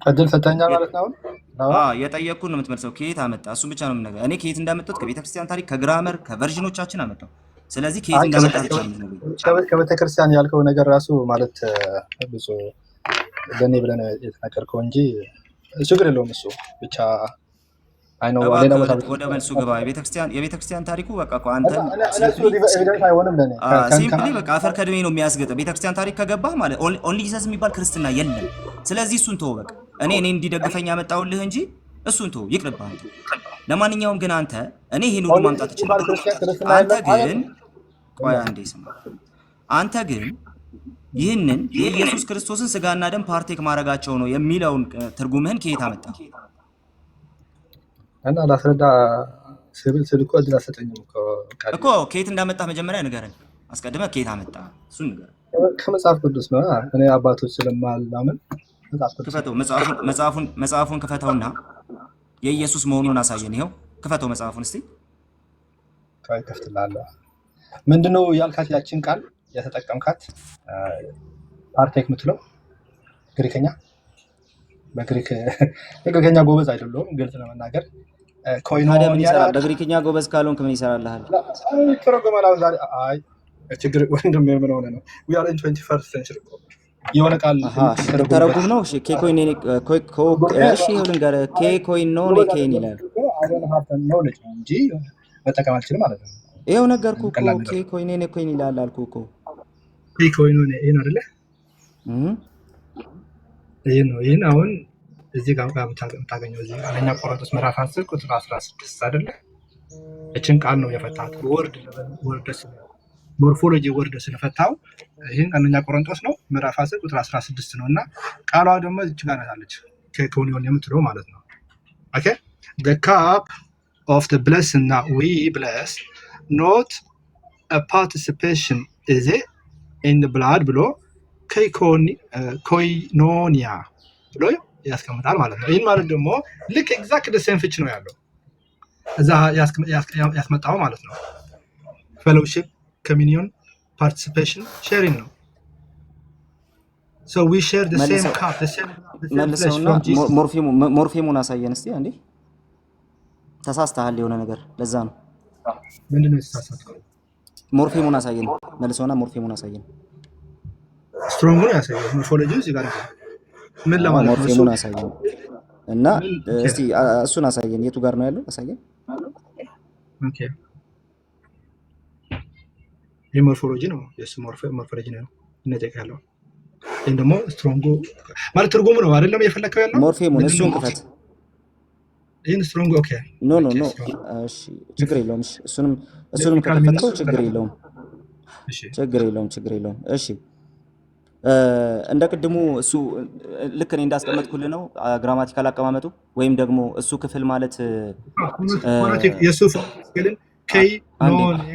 እድል ፈተኛ ማለት ነው። የጠየቅኩህን ነው የምትመልሰው። ከየት አመጣ? እሱን ብቻ ነው የምነግርህ። እኔ ከየት እንዳመጣሁት ከቤተክርስቲያን ታሪክ፣ ከግራመር፣ ከቨርዥኖቻችን አመጣው። ስለዚህ ከየት እንዳመጣ ብቻ ነው የምነግርህ። ከቤተክርስቲያን ያልከው ነገር ራሱ ማለት ብዙ ለኔ ብለህ የተናገርከው እንጂ ችግር የለውም። እሱ ብቻ አይኖ ወደ መልሱ ገባ። የቤተክርስቲያን ታሪኩ በቃ እኮ አንተ ሲምፕሊ በቃ አፈር ከድሜ ነው የሚያስገጠ። ቤተክርስቲያን ታሪክ ከገባህ ማለት ኦንሊ ጂሰስ የሚባል ክርስትና የለም። ስለዚህ እሱን ተወው በቃ። እኔ እንዲደግፈኝ ያመጣውልህ እንጂ እሱን ተወው፣ ይቅርብህ አንተ። ለማንኛውም ግን አንተ እኔ ይሄን ሁሉ ማምጣት እችላለሁ። አንተ ግን ቆይ አንዴ ስማ። አንተ ግን ይህንን የኢየሱስ ክርስቶስን ስጋና ደም ፓርቴክ ማድረጋቸው ነው የሚለውን ትርጉምህን ከየት አመጣ? እና ላስረዳ ስልኮ እድል አሰጠኝም እኮ ከየት እንዳመጣ መጀመሪያ ንገረን። አስቀድመህ ከየት አመጣ እሱን ንገረን። ከመጽሐፍ ቅዱስ ነው። እኔ አባቶች ስለማላምን ክፈተው መጽሐፉን ክፈተውና የኢየሱስ መሆኑን አሳየን። ይኸው ክፈተው መጽሐፉን እስቲ። ከፍትላለሁ። ምንድነው ያልካት ያችን ቃል የተጠቀምካት ፓርቴክ ምትለው ግሪከኛ? በግሪከኛ ጎበዝ አይደለሁም ግልጽ ለመናገር። ታዲያ ምን ይሰራል? በግሪከኛ ጎበዝ ካልሆንክ ምን ይሰራልሃል? ችግር ወንድም ምን ሆነ ነው? we are in 21st century የሆነ ቃል ተረጉም ነው። እሺ ኬኮይኔ እሺ ይሁን ጋር ኬኮይኖኔ ኬን ይላል እንጂ መጠቀም አልችልም ማለት ነው። ይኸው ነገርኩህ እኮ ኬኮይኔ ኮይን ይላል አልኩህ እኮ። ኬኮይኖኔ ይሄን አይደለ? ይሄን አሁን እዚህ ጋር የምታገኘው እዚህ አንደኛ ቆሮንቶስ ምዕራፍ 10 ቁጥር 16 አይደለ? እችን ቃል ነው የፈታት ወርድ ሞርፎሎጂ ወርድ ስለፈታው ይሄን አንደኛ ቆሮንቶስ ነው ምዕራፍ 10 ቁጥር 16 ነው። እና ቃሏ ደግሞ እዚህ ጋር ናለች ኬኮይኖን የምትለው ማለት ነው። ኦኬ the cup of the blessing that we bless not a participation is it in the blood ብሎ ኮይኖኒያ ብሎ ያስቀምጣል ማለት ነው። ይህን ማለት ደግሞ ልክ ኤግዛክት ሴም ፍች ነው ያለው እዛ ያስመጣው ማለት ነው። ፌሎሺፕ ኮሚኒዮን ፓርቲሲፔሽን ሼሪንግ ነው። so we share the same cup the same መልሰውና ሞርፌሙን አሳየን እስቲ አንዴ። ተሳስተሃል የሆነ ነገር ለዛ ነው። ምንድነው የተሳሳተው? ሞርፌሙን አሳየን መልሰውና ሞርፌሙን አሳየን። ስትሮንግ ነው ያሳየው ሞርፎሎጂ እዚህ ጋር ነው። ምን ለማለት ነው? ሞርፌሙን አሳየን እና እስቲ እሱን አሳየን። የቱ ጋር ነው ያለው? አሳየን። ኦኬ የሞርፎሎጂ ነው የሱ ሞርፎሎጂ ነው እነዚህ ያለው። ይሄን ደግሞ ስትሮንግ ማለት ትርጉሙ ነው አይደለም የፈለከው ያለው ሞርፌሙን እሱን ክፈት። ይሄን ስትሮንግ ኦኬ ኖ እሺ ችግር የለውም። እሺ እሱንም ከፈተው ችግር የለውም። እሺ ችግር የለውም። እሺ እንደ ቅድሙ እሱ ልክ እኔ እንዳስቀመጥኩልህ ነው ግራማቲካል አቀማመጡ ወይም ደግሞ እሱ ክፍል ማለት የሱ ክፍልን ከይ ኖኔ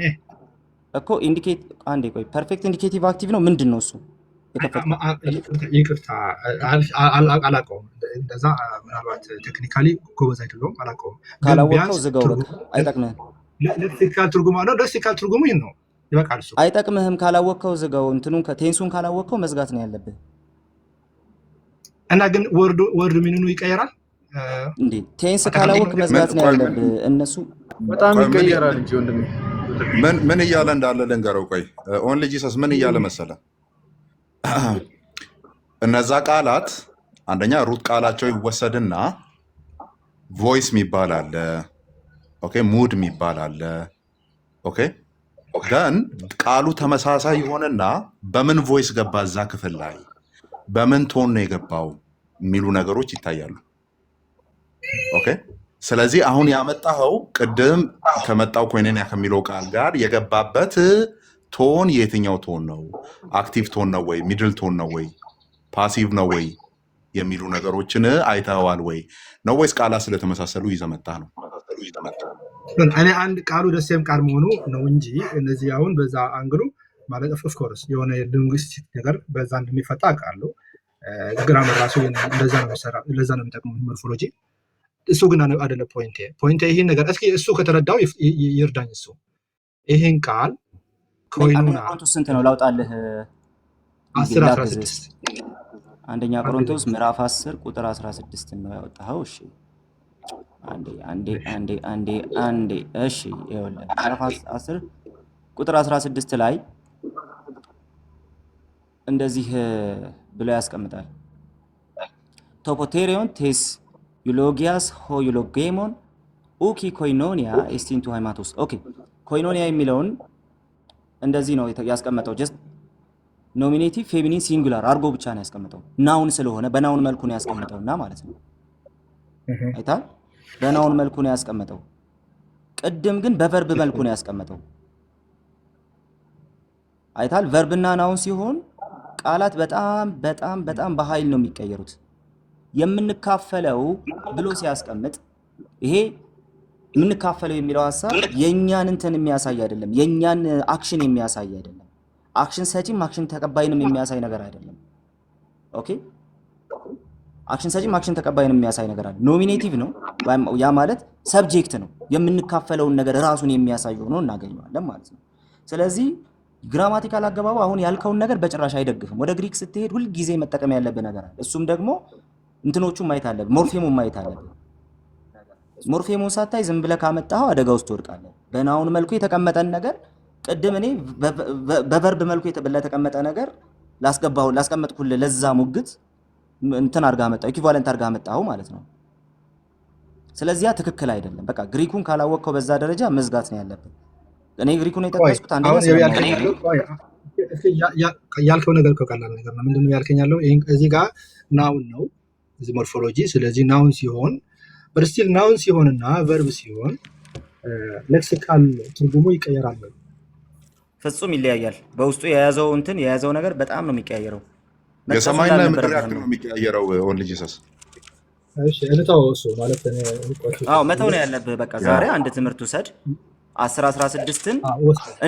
እኮ ኢንዲኬት አንዴ ቆይ ፐርፌክት ኢንዲኬቲቭ አክቲቭ ነው ምንድነው እሱ? ይቅርታ አላውቀውም። እንደዛ ምናልባት ቴክኒካሊ ጎበዝ አይደለሁም አላውቀውም። ካላወቀው ዝጋው በቃ አይጠቅምህም። ሌክሲካል ትርጉሙ ነው ሌክሲካል ትርጉሙ ይሄን ነው ይበቃል። እሱ አይጠቅምህም ካላወቀው ዝጋው። እንትኑን ከቴንሱን ካላወቀው መዝጋት ነው ያለብህ። እና ግን ወርድ ሚኒኑ ይቀየራል እንዴ? ቴንስ ካላወቅ መዝጋት ነው ያለብህ። እነሱ በጣም ይቀየራል እንጂ ወንድሜ ምን እያለ እንዳለ ልንገረው። ቆይ ኦንሊ ጂሰስ ምን እያለ መሰለ? እነዛ ቃላት አንደኛ ሩት ቃላቸው ይወሰድና ቮይስ የሚባል አለ። ኦኬ ሙድ የሚባል አለ። ኦኬ ግን ቃሉ ተመሳሳይ ይሆንና በምን ቮይስ ገባ እዛ ክፍል ላይ በምን ቶን ነው የገባው የሚሉ ነገሮች ይታያሉ። ኦኬ ስለዚህ አሁን ያመጣኸው ቅድም ከመጣው ኮይኔኒያ ከሚለው ቃል ጋር የገባበት ቶን የትኛው ቶን ነው? አክቲቭ ቶን ነው ወይ? ሚድል ቶን ነው ወይ? ፓሲቭ ነው ወይ የሚሉ ነገሮችን አይተዋል ወይ ነው ወይስ ቃላት ስለተመሳሰሉ ይዘመጣ ነው? እኔ አንድ ቃሉ ደሴም ቃል መሆኑ ነው እንጂ እነዚህ አሁን በዛ አንግሉ ማለት ኦፍ ኮርስ የሆነ ሊንጉስቲክ ነገር በዛ እንደሚፈታ ቃሉ ግራመር ራሱ እንደዛ ነው የሚሰራው። ለዛ ነው የሚጠቅመው ሞርፎሎጂ። እሱ ግን አይደለም ፖይንቴ ይሄን ነገር እስኪ እሱ ከተረዳው ይርዳኝ። እሱ ይሄን ቃል ኮይኑና ስንት ነው ላውጣልህ? 10:16 አንደኛ ቆሮንቶስ ምዕራፍ 10 ቁጥር 16 ነው ያወጣኸው። እሺ አንዴ እሺ ይኸውልህ ምዕራፍ 10 ቁጥር 16 ላይ እንደዚህ ብሎ ያስቀምጣል። ቶፖቴሪዮን ቴስ ዩሎጊያስ ሆ ዩሎጌሞን ኡኪ ኮይኖኒያ ኤስቲንቱ ሃይማኖስ። ኦኬ ኮይኖኒያ የሚለውን እንደዚህ ነው ያስቀመጠው። ጀስት ኖሚኔቲቭ ፌሚኒን ሲንጉላር አርጎ ብቻ ነው ያስቀመጠው። ናውን ስለሆነ በናውን መልኩ ነው ያስቀመጠውና ማለት ነው። አይታል በናውን መልኩ ነው ያስቀመጠው። ቅድም ግን በቨርብ መልኩ ነው ያስቀመጠው። አይታል ቨርብና ናውን ሲሆን ቃላት በጣም በኃይል ነው የሚቀየሩት። የምንካፈለው ብሎ ሲያስቀምጥ ይሄ የምንካፈለው የሚለው ሐሳብ የኛን እንትን የሚያሳይ አይደለም። የኛን አክሽን የሚያሳይ አይደለም። አክሽን ሰጪም አክሽን ተቀባይንም የሚያሳይ ነገር አይደለም። ኦኬ አክሽን ሰጪም አክሽን ተቀባይን የሚያሳይ ነገር አለ። ኖሚኔቲቭ ነው፣ ያ ማለት ሰብጀክት ነው። የምንካፈለውን ነገር ራሱን የሚያሳይ ሆኖ እናገኘዋለን ማለት ነው። ስለዚህ ግራማቲካል አገባቡ አሁን ያልከውን ነገር በጭራሽ አይደግፍም። ወደ ግሪክ ስትሄድ ሁል ጊዜ መጠቀም ያለብህ ነገር አለ። እሱም ደግሞ እንትኖቹን ማየት አለብህ፣ ሞርፌሙን ማየት አለብህ። ሞርፌሙን ሳታይ ዝም ብለህ ካመጣኸው አደጋ ውስጥ ትወድቃለህ። በናውን መልኩ የተቀመጠን ነገር ቅድም እኔ በቨርብ መልኩ ለተቀመጠ ነገር ላስቀመጥኩልህ ለዛ ሙግት እንትን አድርጋ መጣው ኢኩቫለንት አድርጋ መጣው ማለት ነው። ስለዚህ ያ ትክክል አይደለም። በቃ ግሪኩን ካላወቅከው በዛ ደረጃ መዝጋት ነው ያለብን። እኔ ግሪኩን የጠቀስኩት አንደኛ ያልከው ነገር ቀላል ነገር ነው። ምንድነው ያልከኝ ያለው እዚህ ጋር ናውን ነው እዚህ ሞርፎሎጂ። ስለዚህ ናውን ሲሆን በስቲል ናውን ሲሆንና ቨርብ ሲሆን ሌክሲካል ትርጉሙ ይቀየራል። ፍጹም ይለያያል። በውስጡ የያዘው ነገር በጣም ነው የሚቀያየረው። የሰማይና የምድር ያክል ነው የሚቀያየረው። ኦንሊ ጂሰስ እሺ እንታው እሱ ማለት ነው መተው ነው ያለብህ። በቃ ዛሬ አንድ ትምህርት ውሰድ 10-16ን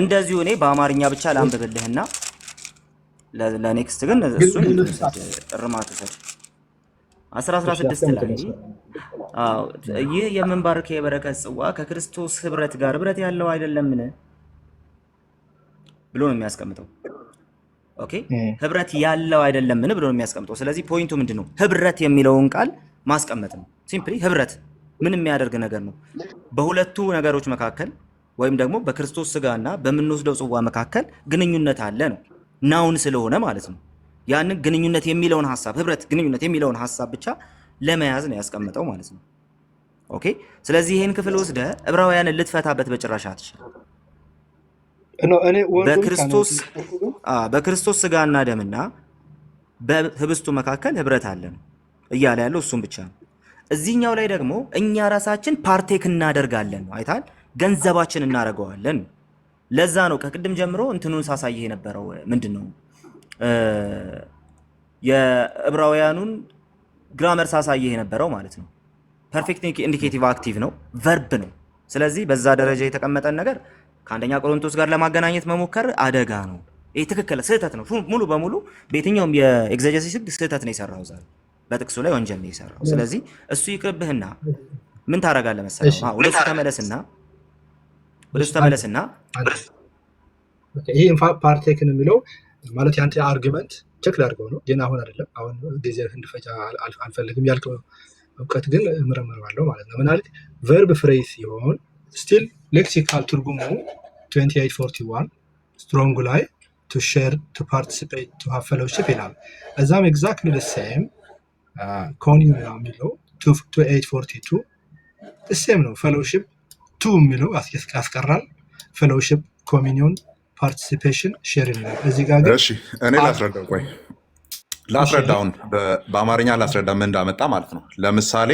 እንደዚሁ እኔ በአማርኛ ብቻ ላንብብልህና ለኔክስት ግን እሱን እርማት ውሰድ። 10-16 ላይ ይህ የምንባርከው የበረከት ጽዋ ከክርስቶስ ህብረት ጋር ህብረት ያለው አይደለምን ብሎ ነው የሚያስቀምጠው። ኦኬ ህብረት ያለው አይደለምን ብሎ ነው የሚያስቀምጠው። ስለዚህ ፖይንቱ ምንድነው? ህብረት የሚለውን ቃል ማስቀመጥ ነው። ሲምፕሊ ህብረት ምን የሚያደርግ ነገር ነው? በሁለቱ ነገሮች መካከል ወይም ደግሞ በክርስቶስ ስጋና በምንወስደው ጽዋ መካከል ግንኙነት አለ ነው። ናውን ስለሆነ ማለት ነው። ያንን ግንኙነት የሚለውን ሐሳብ ህብረት ግንኙነት የሚለውን ሐሳብ ብቻ ለመያዝ ነው ያስቀመጠው ማለት ነው። ኦኬ ስለዚህ ይሄን ክፍል ወስደ ዕብራውያንን ልትፈታበት በጭራሽ አትችልም። በክርስቶስ ስጋና ደምና በህብስቱ መካከል ህብረት አለ ነው እያለ ያለው እሱም ብቻ ነው። እዚህኛው ላይ ደግሞ እኛ ራሳችን ፓርቴክ እናደርጋለን ነው። አይታል ገንዘባችን እናደርገዋለን። ለዛ ነው ከቅድም ጀምሮ እንትኑን ሳሳይህ የነበረው ምንድነው የዕብራውያኑን ግራመር ሳሳይህ የነበረው ማለት ነው። ፐርፌክት ኢንዲኬቲቭ አክቲቭ ነው፣ ቨርብ ነው። ስለዚህ በዛ ደረጃ የተቀመጠን ነገር ከአንደኛ ቆሮንቶስ ጋር ለማገናኘት መሞከር አደጋ ነው። ይሄ ትክክል ስህተት ነው። ሙሉ በሙሉ በየትኛውም የኤግዜጀሲስ ህግ ስህተት ነው የሰራው። ዛሬ በጥቅሱ ላይ ወንጀል ነው የሰራው። ስለዚህ እሱ ይቅርብህና ምን ታደርጋለህ መሰለህ? ወደሱ ተመለስና ይሄ ፓርቴክን የሚለው ማለት ያንተ አርጊመንት ቼክ ላድርገው ነው ግን አሁን አይደለም። አሁን ጊዜ እንድፈጃ አልፈልግም። ያልከው እውቀት ግን እመረምረዋለሁ ማለት ነው። ምን አለ ቨርብ ፍሬዝ ሲሆን ስቲል ሌክሲካል ትርጉሙ 2841 ስትሮንግ ላይ to share to participate to have fellowship ይላል። እዛም exactly the same ኮኒዩን የሚለው 2842 the same ነው። fellowship 2 የሚለው ያስቀራል። fellowship communion participation share ይላል። እዚህ ጋር እሺ እኔ ላስረዳውን በአማርኛ ላስረዳ ምን እንዳመጣ ማለት ነው። ለምሳሌ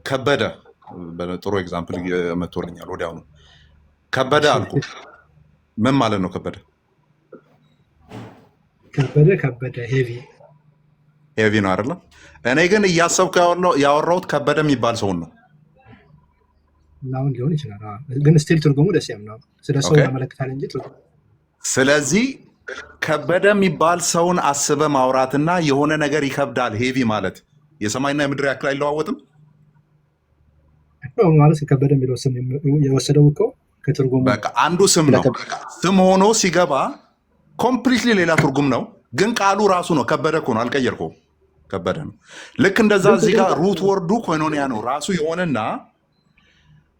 ከበደ በጥሩ ኤግዛምፕል መጥቶልኛል ወዲያውኑ። ከበደ አልኩ ምን ማለት ነው? ከበደ ሄቪ ነው አይደለ? እኔ ግን እያሰብኩ ያወራሁት ከበደ የሚባል ሰውን ነው። ናውን ሊሆን ይችላል ግን ስቲል ትርጉሙ ደስ ነው። ስለ ሰው ያመለክታል እንጂ ትርጉሙ። ስለዚህ ከበደ የሚባል ሰውን አስበ ማውራትና የሆነ ነገር ይከብዳል ሄቪ ማለት የሰማይና የምድር ያክል አይለዋወጥም ማለት ከበደ የሚለው ስም የወሰደው እኮ ከትርጉሙ በቃ አንዱ ስም ነው። ስም ሆኖ ሲገባ ኮምፕሊትሊ ሌላ ትርጉም ነው። ግን ቃሉ ራሱ ነው። ከበደ እኮ ነው፣ አልቀየርከውም። ከበደ ነው። ልክ እንደዛ እዚህ ጋር ሩት ወርዱ ኮኖኒያ ነው ራሱ የሆነና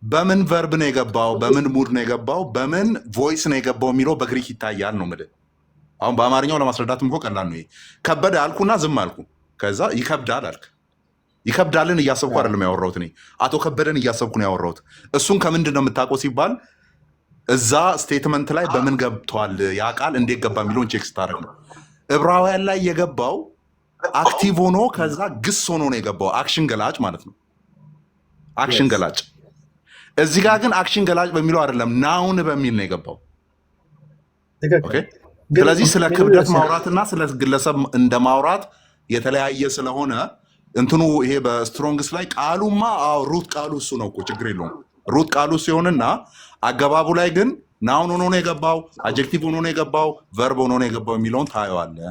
በምን ቨርብ ነው የገባው፣ በምን ሙድ ነው የገባው፣ በምን ቮይስ ነው የገባው የሚለው በግሪክ ይታያል ነው የምልህ። አሁን በአማርኛው ለማስረዳትም እኮ ቀላል ነው። ከበደ አልኩና ዝም አልኩ። ከዛ ይከብዳል አልክ። ይከብዳልን እያሰብኩ አይደለም ያወራሁት እኔ አቶ ከበደን እያሰብኩ ነው ያወራሁት። እሱን ከምንድን ነው የምታውቀው ሲባል እዛ ስቴትመንት ላይ በምን ገብቷል ያ ቃል እንዴት ገባ የሚለውን ቼክ ስታደርግ ነው። ዕብራውያን ላይ የገባው አክቲቭ ሆኖ ከዛ ግስ ሆኖ ነው የገባው። አክሽን ገላጭ ማለት ነው። አክሽን ገላጭ። እዚህ ጋር ግን አክሽን ገላጭ በሚለው አይደለም ናውን በሚል ነው የገባው። ኦኬ። ስለዚህ ስለ ክብደት ማውራትና ስለ ግለሰብ እንደ ማውራት የተለያየ ስለሆነ እንትኑ ይሄ በስትሮንግስ ላይ ቃሉማ ሩት ቃሉ እሱ ነው እኮ ችግር የለውም። ሩት ቃሉ ሲሆንና አገባቡ ላይ ግን ናውን ሆኖ ነው የገባው፣ አጀክቲቭ ሆኖ ነው የገባው፣ ቨርብ ሆኖ ነው የገባው የሚለውን ታየዋለህ።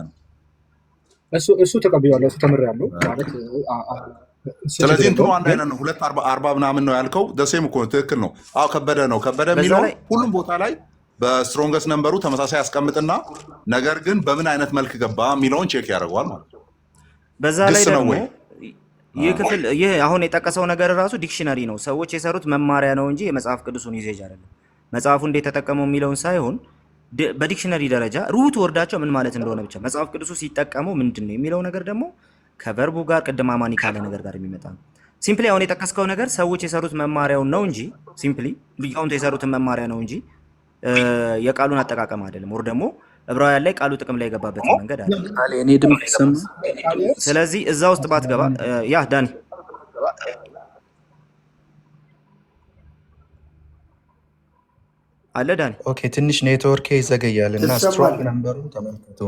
እሱ ተቀብያለሁ፣ እሱ ተምሬያለሁ ማለት ስለዚህ እንትኑ አንድ አይነት ነው። 240 ምናምን ነው ያልከው። ደሴም እኮ ትክክል ነው። አዎ ከበደ ነው። ከበደ የሚለው ሁሉም ቦታ ላይ በስትሮንገስት ነምበሩ ተመሳሳይ ያስቀምጥና ነገር ግን በምን አይነት መልክ ገባ የሚለውን ቼክ ያደርገዋል ማለት ነው። በዛ ላይ ደግሞ ይህ ክፍል ይህ አሁን የጠቀሰው ነገር ራሱ ዲክሽነሪ ነው። ሰዎች የሰሩት መማሪያ ነው እንጂ የመጽሐፍ ቅዱሱን ዩዜጅ አይደለም። መጽሐፉ እንዴት ተጠቀመው የሚለውን ሳይሆን በዲክሽነሪ ደረጃ ሩት ወርዳቸው ምን ማለት እንደሆነ ብቻ መጽሐፍ ቅዱሱ ሲጠቀመው ምንድን ነው የሚለው ነገር ደግሞ ከቨርቡ ጋር ቅድም አማኒ ካለ ነገር ጋር የሚመጣ ነው። ሲምፕሊ አሁን የጠቀስከው ነገር ሰዎች የሰሩት መማሪያውን ነው እንጂ ሲምፕሊ ሊቃውንት የሰሩትን መማሪያ ነው እንጂ የቃሉን አጠቃቀም አይደለም። ወር ደግሞ ዕብራውያን ላይ ቃሉ ጥቅም ላይ የገባበት መንገድ አለ። እኔ ድምፅ ይሰማ። ስለዚህ እዛ ውስጥ ባትገባ ያ ዳኒ አለ ዳኒ። ኦኬ ትንሽ ኔትወርክ ይዘገያል እና ስትሮንግ ነምበሩ ተመልከቱ።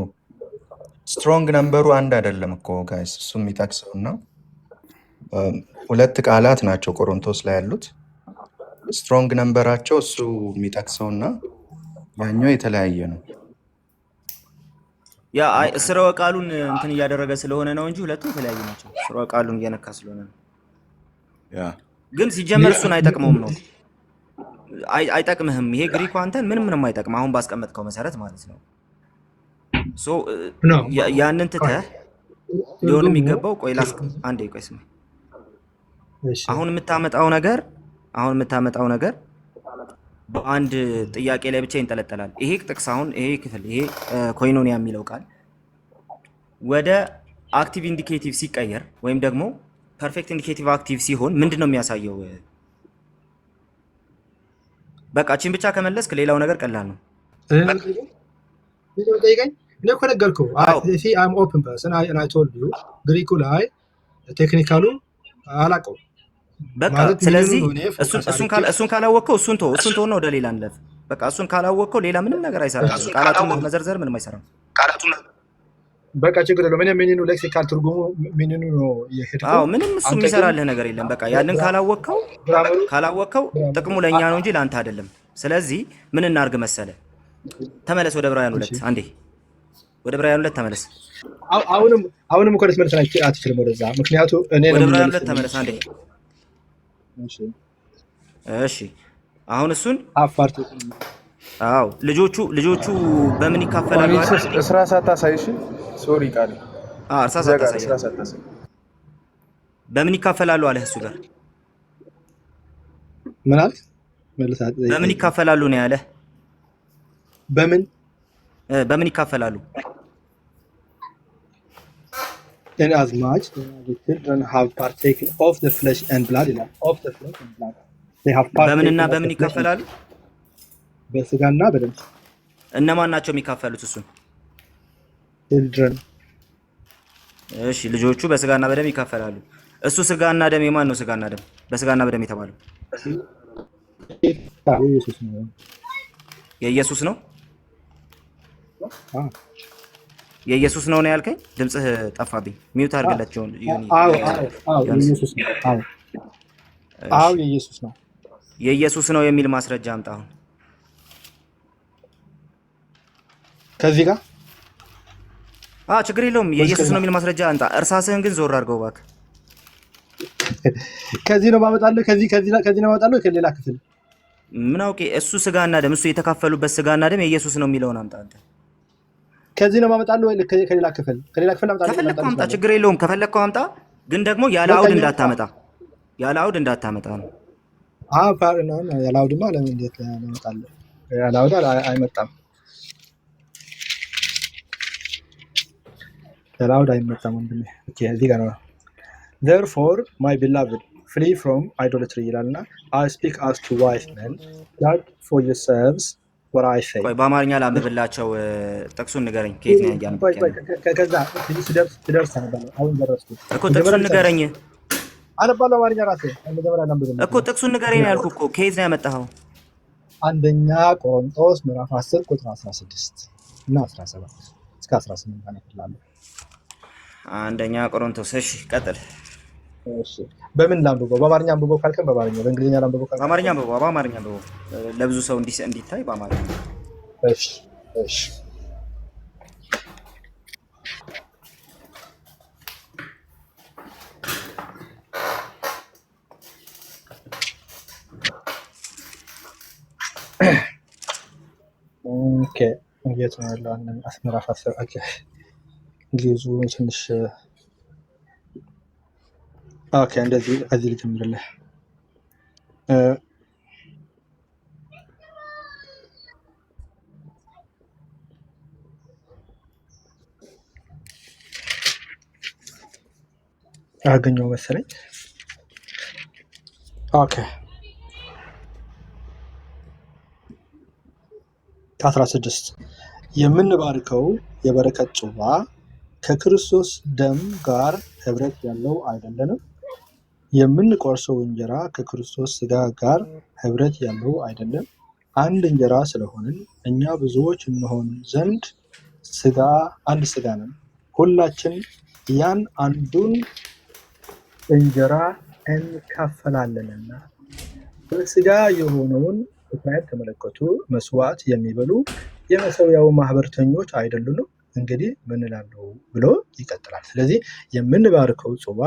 ስትሮንግ ነምበሩ አንድ አይደለም እኮ ጋይስ፣ እሱ የሚጠቅሰው እና ሁለት ቃላት ናቸው ቆሮንቶስ ላይ ያሉት። ስትሮንግ ነምበራቸው እሱ የሚጠቅሰው እና ያኛው የተለያየ ነው። ያ ስርወ ቃሉን እንትን እያደረገ ስለሆነ ነው እንጂ ሁለቱም የተለያዩ ናቸው። ስርወ ቃሉን እየነካ ስለሆነ ነው። ግን ሲጀመር እሱን አይጠቅመውም ነው አይጠቅምህም። ይሄ ግሪኩ አንተን ምንም አይጠቅም። አሁን ባስቀመጥከው መሰረት ማለት ነው። ያንን ትተህ ሊሆን የሚገባው ቆይ አንዴ ቆይ ስማ። አሁን የምታመጣው ነገር በአንድ ጥያቄ ላይ ብቻ ይንጠለጠላል። ይሄ ጥቅስ አሁን ይሄ ክፍል ይሄ ኮይኖኒያ የሚለው ቃል ወደ አክቲቭ ኢንዲኬቲቭ ሲቀየር ወይም ደግሞ ፐርፌክት ኢንዲኬቲቭ አክቲቭ ሲሆን ምንድን ነው የሚያሳየው? በቃ እቺን ብቻ ከመለስክ ሌላው ነገር ቀላል ነው። እኔ እኮ ነገርኩህ። I'm open person and I told you ግሪኩ ላይ ቴክኒካሉ አላውቀውም። በቃ ስለዚህ እሱን ካላወቅከው እሱን ተወው ወደ ሌላ እንለፍ። በቃ እሱን ካላወቅከው ሌላ ምንም ነገር አይሰራም። ቃላቱን መዘርዘር ምንም አይሰራም። በቃ ችግር የለውም። እኔ ሚኒኑ ሌክሲካል ትርጉሙ ሚኒኑ ነው የሄድኩት። አዎ ምንም እሱ የሚሰራልህ ነገር የለም። በቃ ያንን ካላወቅከው ጥቅሙ ለእኛ ነው እንጂ ለአንተ አይደለም። ስለዚህ ምን እናርግ መሰለ፣ ተመለስ ወደ ዕብራውያን 2 አንዴ ወደ ዕብራውያን 2 ተመለስ። አሁንም እኮ ልትመለስ አትችልም ወደዛ፣ ምክንያቱ እኔ ወደ ዕብራውያን 2 ተመለስ አንዴ። እሺ አሁን እሱን አፋርቱ። አዎ ልጆቹ በምን ይካፈላሉ? እስራ ሳታሳይ እሺ፣ ሶሪ ቃል እስራ ሳታሳይ በምን ይካፈላሉ አለ እሱ ጋር ምን አለ? መልሳት በምን ይካፈላሉ ነው ያለ። በምን ይካፈላሉ? In as much the children have partaken of the flesh and blood, of the flesh and blood. They have partaken. በምንና በምን ይካፈላሉ? በስጋና በደም። እነማን ናቸው የሚካፈሉት? እሱን children። እሺ ልጆቹ በስጋና በደም ይካፈላሉ። እሱ ስጋና ደም የማን ነው? ስጋና ደም በስጋና በደም የተባለው የኢየሱስ ነው። የኢየሱስ ነው ያልከኝ? ድምጽህ ጠፋብኝ። ሚውት አድርግላቸው ዮኒ። የኢየሱስ ነው። የኢየሱስ ነው። የኢየሱስ ነው የሚል ማስረጃ አምጣ። አሁን ከዚህ ጋር ችግር የለውም። የኢየሱስ ነው የሚል ማስረጃ አንጣ። እርሳስህን ግን ዞር አድርገው እባክህ። ከዚህ ነው ማመጣለህ። ከዚህ ነው ማመጣለህ። ከሌላ ክፍል ምን አውቄ። እሱ ስጋና ደም እሱ የተካፈሉበት ስጋና ደም የኢየሱስ ነው የሚለውን አምጣ አንተ። ከዚህ ነው ማመጣለህ ወይ ከሌላ ክፍል አምጣ። ከፈለከው አምጣ፣ ችግር የለውም። ከፈለከው አምጣ፣ ግን ደግሞ ያለ አውድ እንዳታመጣ ነው። ያለ አውድማ ለምን እንዴት ያመጣለህ? ያለ አውድ አይመጣም። ያለ አውድ አይመጣም ወንድሜ። ኦኬ እዚህ ጋር ነው። therefore my beloved flee from idolatry ይላልና I speak as to wise men judge for yourselves what I say። ቆይ በአማርኛ ላንብብላቸው። ጥቅሱን ንገረኝ። ከየት ነው ያንበብከው? ከዛ ትደርስ ነበር። አሁን ደረስኩ እኮ። ጥቅሱን ንገረኝ። አነባለሁ አማርኛ ራሴ እንደገና ላንብብልህ እኮ። ጥቅሱን ንገረኝ ያልኩህ እኮ። ከየት ነው ያመጣኸው? አንደኛ ቆሮንቶስ ምዕራፍ 10 ቁጥር 16 እና 17 እስከ 18 አነብላለሁ። አንደኛ ቆሮንቶስ። እሺ ቀጥል። እሺ በምን ላንብበው? በአማርኛ አንብበው ካልከን በአማርኛ፣ በእንግሊዝኛ ላንብበው ካልከን በአማርኛ አንብበው። ለብዙ ሰው እንዲታይ በአማርኛ። እሺ ኦኬ እንዴት ነው ያለው? አንድ ምዕራፍ 10 ኦኬ ግዙ ትንሽ ኦኬ እንደዚህ እዚህ ልጀምርልህ። አገኘው መሰለኝ። ኦኬ 16 የምንባርከው የበረከት ጽዋ ከክርስቶስ ደም ጋር ህብረት ያለው አይደለንም? የምንቆርሰው እንጀራ ከክርስቶስ ስጋ ጋር ህብረት ያለው አይደለም? አንድ እንጀራ ስለሆንን እኛ ብዙዎች እንሆን ዘንድ አንድ ስጋ ነን። ሁላችን ያን አንዱን እንጀራ እንካፈላለንና። በስጋ የሆነውን እስራኤል ተመለከቱ። መስዋዕት የሚበሉ የመሠዊያው ማህበርተኞች አይደሉንም? እንግዲህ ምን እላለሁ ብሎ ይቀጥላል። ስለዚህ የምንባርከው ጽዋ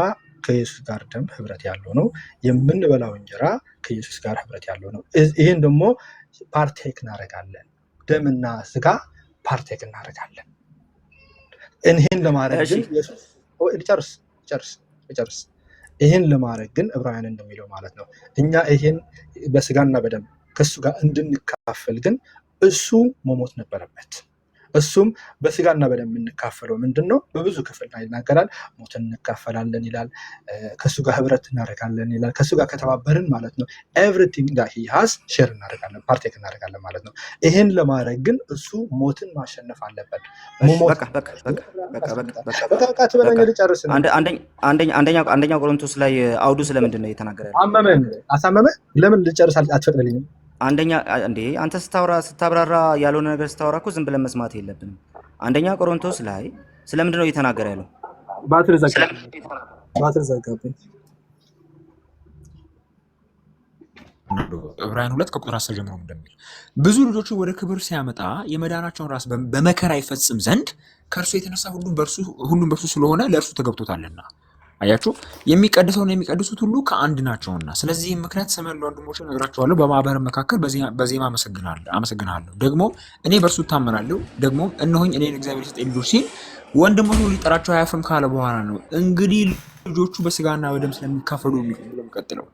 ከኢየሱስ ጋር ደም ህብረት ያለው ነው። የምንበላው እንጀራ ከኢየሱስ ጋር ህብረት ያለው ነው። ይህን ደግሞ ፓርቴክ እናደርጋለን። ደምና ስጋ ፓርቴክ እናደርጋለን። ይህን ለማድረግ ግን ኢየሱስ ጨርስ ይህን ለማድረግ ግን ዕብራውያን እንደሚለው ማለት ነው እኛ ይህን በስጋና በደም ከእሱ ጋር እንድንካፈል ግን እሱ መሞት ነበረበት። እሱም በስጋና በደም የምንካፈለው ምንድን ነው? በብዙ ክፍል ላይ ይናገራል። ሞትን እንካፈላለን ይላል። ከእሱ ጋር ህብረት እናደርጋለን ይላል። ከእሱ ጋር ከተባበርን ማለት ነው ኤቭሪቲንግ ዳት ሂ ሃዝ ሼር እናደርጋለን፣ ፓርቴክ እናደርጋለን ማለት ነው። ይህን ለማድረግ ግን እሱ ሞትን ማሸነፍ አለበት። አንደኛ ቆሮንቶስ ላይ አውዱ ስለምንድን ነው የተናገረ? አሳመመ። ለምን ልጨርስ አትፈቅድልኝም? አንተ ስታብራራ ያልሆነ ነገር ስታወራ እኮ ዝም ብለን መስማት የለብንም። አንደኛ ቆሮንቶስ ላይ ስለምንድን ነው እየተናገረ ያለው? ባትሪ ዘጋብኝ። ዕብራውያን 2 ከቁጥር 10 ጀምሮ እንደሚል ብዙ ልጆችን ወደ ክብር ሲያመጣ የመዳናቸውን ራስ በመከራ ይፈጽም ዘንድ ከእርሱ የተነሳ ሁሉም በእርሱ ስለሆነ ለእርሱ ተገብቶታልና። አያችሁ፣ የሚቀድሰውና የሚቀድሱት ሁሉ ከአንድ ናቸውና። ስለዚህም ምክንያት ሰማያዊ ወንድሞች እነግራቸዋለሁ፣ በማህበር መካከል በዜማ አመሰግናለሁ። ደግሞ እኔ በእርሱ እታመናለሁ። ደግሞ እነሆኝ እኔን እግዚአብሔር የሰጠኝ ልጆች ሲል ወንድሞቹ ሊጠራቸው አያፍርም ካለ በኋላ ነው እንግዲህ ልጆቹ በስጋና በደም ስለሚካፈሉ የሚቀጥለው።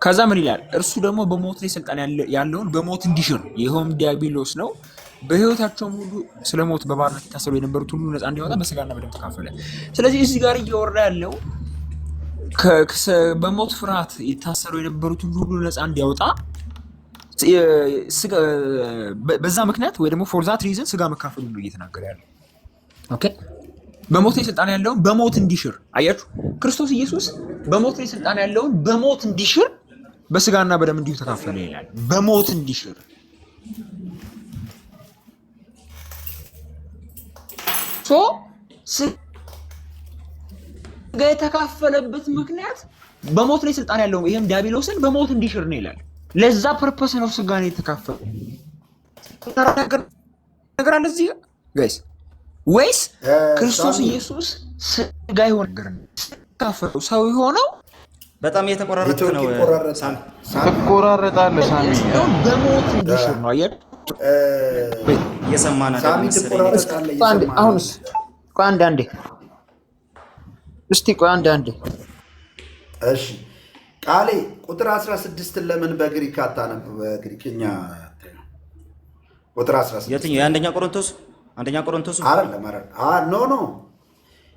ከዛ ምን ይላል? እርሱ ደግሞ በሞት ላይ ስልጣን ያለውን በሞት እንዲሽር፣ ይኸውም ዲያብሎስ ነው። በህይወታቸውም ሁሉ ስለ ሞት በባርነት የታሰሩ የነበሩት ሁሉ ነፃ እንዲያወጣ በስጋና በደም ተካፈለ። ስለዚህ እዚህ ጋር እያወራ ያለው በሞት ፍርሃት የታሰሩ የነበሩትን ሁሉ ነፃ እንዲያወጣ በዛ ምክንያት ወይ ደግሞ ፎር ዛት ሪዝን ስጋ መካፈሉ ነው እየተናገረ ያለው። ኦኬ፣ በሞት ላይ ስልጣን ያለውን በሞት እንዲሽር። አያችሁ፣ ክርስቶስ ኢየሱስ በሞት ላይ ስልጣን ያለውን በሞት እንዲሽር በስጋና በደም እንዲሁ ተካፈለ ይላል። በሞት እንዲሽር ስጋ የተካፈለበት ምክንያት በሞት ላይ ስልጣን ያለው ይሄም ዲያብሎስን በሞት እንዲሽር ነው ይላል። ለዛ ፐርፐስ ነው ስጋ ነው የተካፈለው። ነገር አለ እዚህ ጋይስ፣ ወይስ ክርስቶስ ኢየሱስ ስጋ የሆነ ነገር ነው የተካፈለው? ሰው የሆነው በጣም እየተቆራረጠ ነው። ተቆራረጣለህ ሳሚ። በሞት እንዲሽር ነው አየህ። የሰማና አሁንስ ቆይ አንዴ እስቲ ቆይ አንዴ። እሺ ቃሌ ቁጥር 16 ለምን በግሪክ አታነብ? በግሪክኛ ቁጥር 16 የትኛው? የአንደኛ ቆሮንቶስ አይደለም። ኖ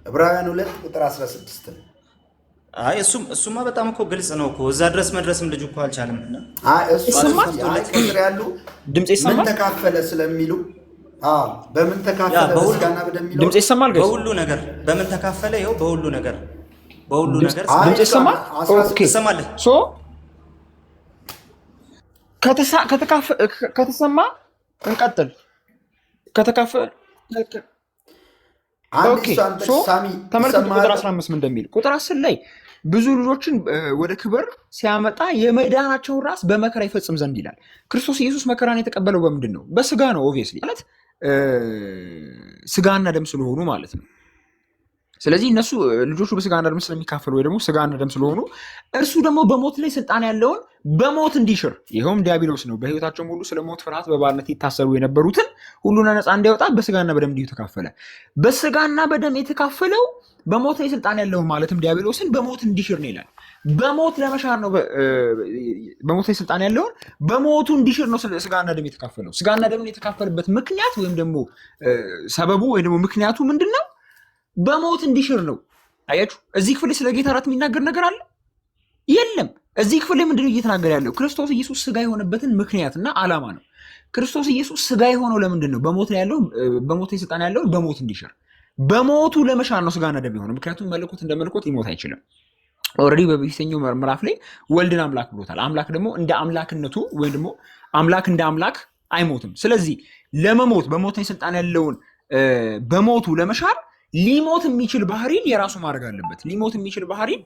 ዕብራውያን 2 ቁጥር 16 ነው። አይ እሱማ በጣም እኮ ግልጽ ነው እኮ እዛ ድረስ መድረስም ልጅ እኮ አልቻለም። እና ቁጥር ያሉ ድምጽ ይሰማል ምን ተካፈለ ስለሚሉ በምን ተካፈለ በስጋና በደም የሚለው ድምጽ ይሰማል። በሁሉ ነገር በምን ተካፈለ? ይኸው በሁሉ ነገር ድምጽ ይሰማል። ኦኬ ይሰማል። ሶ ከተሰማ እንቀጥል። ከተካፈለ ኦኬ ሶ ተመልከቱ ቁጥር 15 ምን እንደሚል። ቁጥር 10 ላይ ብዙ ልጆችን ወደ ክብር ሲያመጣ የመዳናቸውን ራስ በመከራ ይፈጽም ዘንድ ይላል። ክርስቶስ ኢየሱስ መከራን የተቀበለው በምንድን ነው? በስጋ ነው። ኦብቪየስሊ ማለት ስጋና ደም ስለሆኑ ማለት ነው። ስለዚህ እነሱ ልጆቹ በስጋና ደም ስለሚካፈሉ ወይ ደግሞ ስጋና ደም ስለሆኑ እርሱ ደግሞ በሞት ላይ ስልጣን ያለውን በሞት እንዲሽር ይኸውም ዲያብሎስ ነው። በህይወታቸው ሁሉ ስለ ሞት ፍርሃት በባርነት ይታሰሩ የነበሩትን ሁሉን ነፃ እንዲያወጣ በስጋና በደም እንዲሁ ተካፈለ። በስጋና በደም የተካፈለው በሞት ላይ ስልጣን ያለውን ማለትም ዲያብሎስን በሞት እንዲሽር ነው ይላል። በሞት ለመሻር ነው። በሞት ላይ ስልጣን ያለውን በሞቱ እንዲሽር ነው ስጋና ደም የተካፈለው። ስጋና ደም የተካፈለበት ምክንያት ወይም ደግሞ ሰበቡ ወይ ደግሞ ምክንያቱ ምንድነው? በሞት እንዲሽር ነው። አያችሁ፣ እዚህ ክፍል ስለ ጌታ እራት የሚናገር ነገር አለ የለም። እዚህ ክፍል ምንድነው እየተናገረ ያለው? ክርስቶስ ኢየሱስ ስጋ የሆነበትን ምክንያትና ዓላማ ነው። ክርስቶስ ኢየሱስ ስጋ የሆነው ለምንድን ነው? በሞት ላይ ያለው በሞት ላይ ስልጣን ያለውን በሞት እንዲሽር በሞቱ ለመሻር ነው ስጋና ደም የሆነው። ምክንያቱም መለኮት እንደ መለኮት ሊሞት አይችልም። ኦልሬዲ በፊተኛው ምዕራፍ ላይ ወልድን አምላክ ብሎታል። አምላክ ደግሞ እንደ አምላክነቱ ወይም ደግሞ አምላክ እንደ አምላክ አይሞትም። ስለዚህ ለመሞት በሞት ላይ ስልጣን ያለውን በሞቱ ለመሻር ሊሞት የሚችል ባህሪን የራሱ ማድረግ አለበት። ሊሞት የሚችል ባህሪን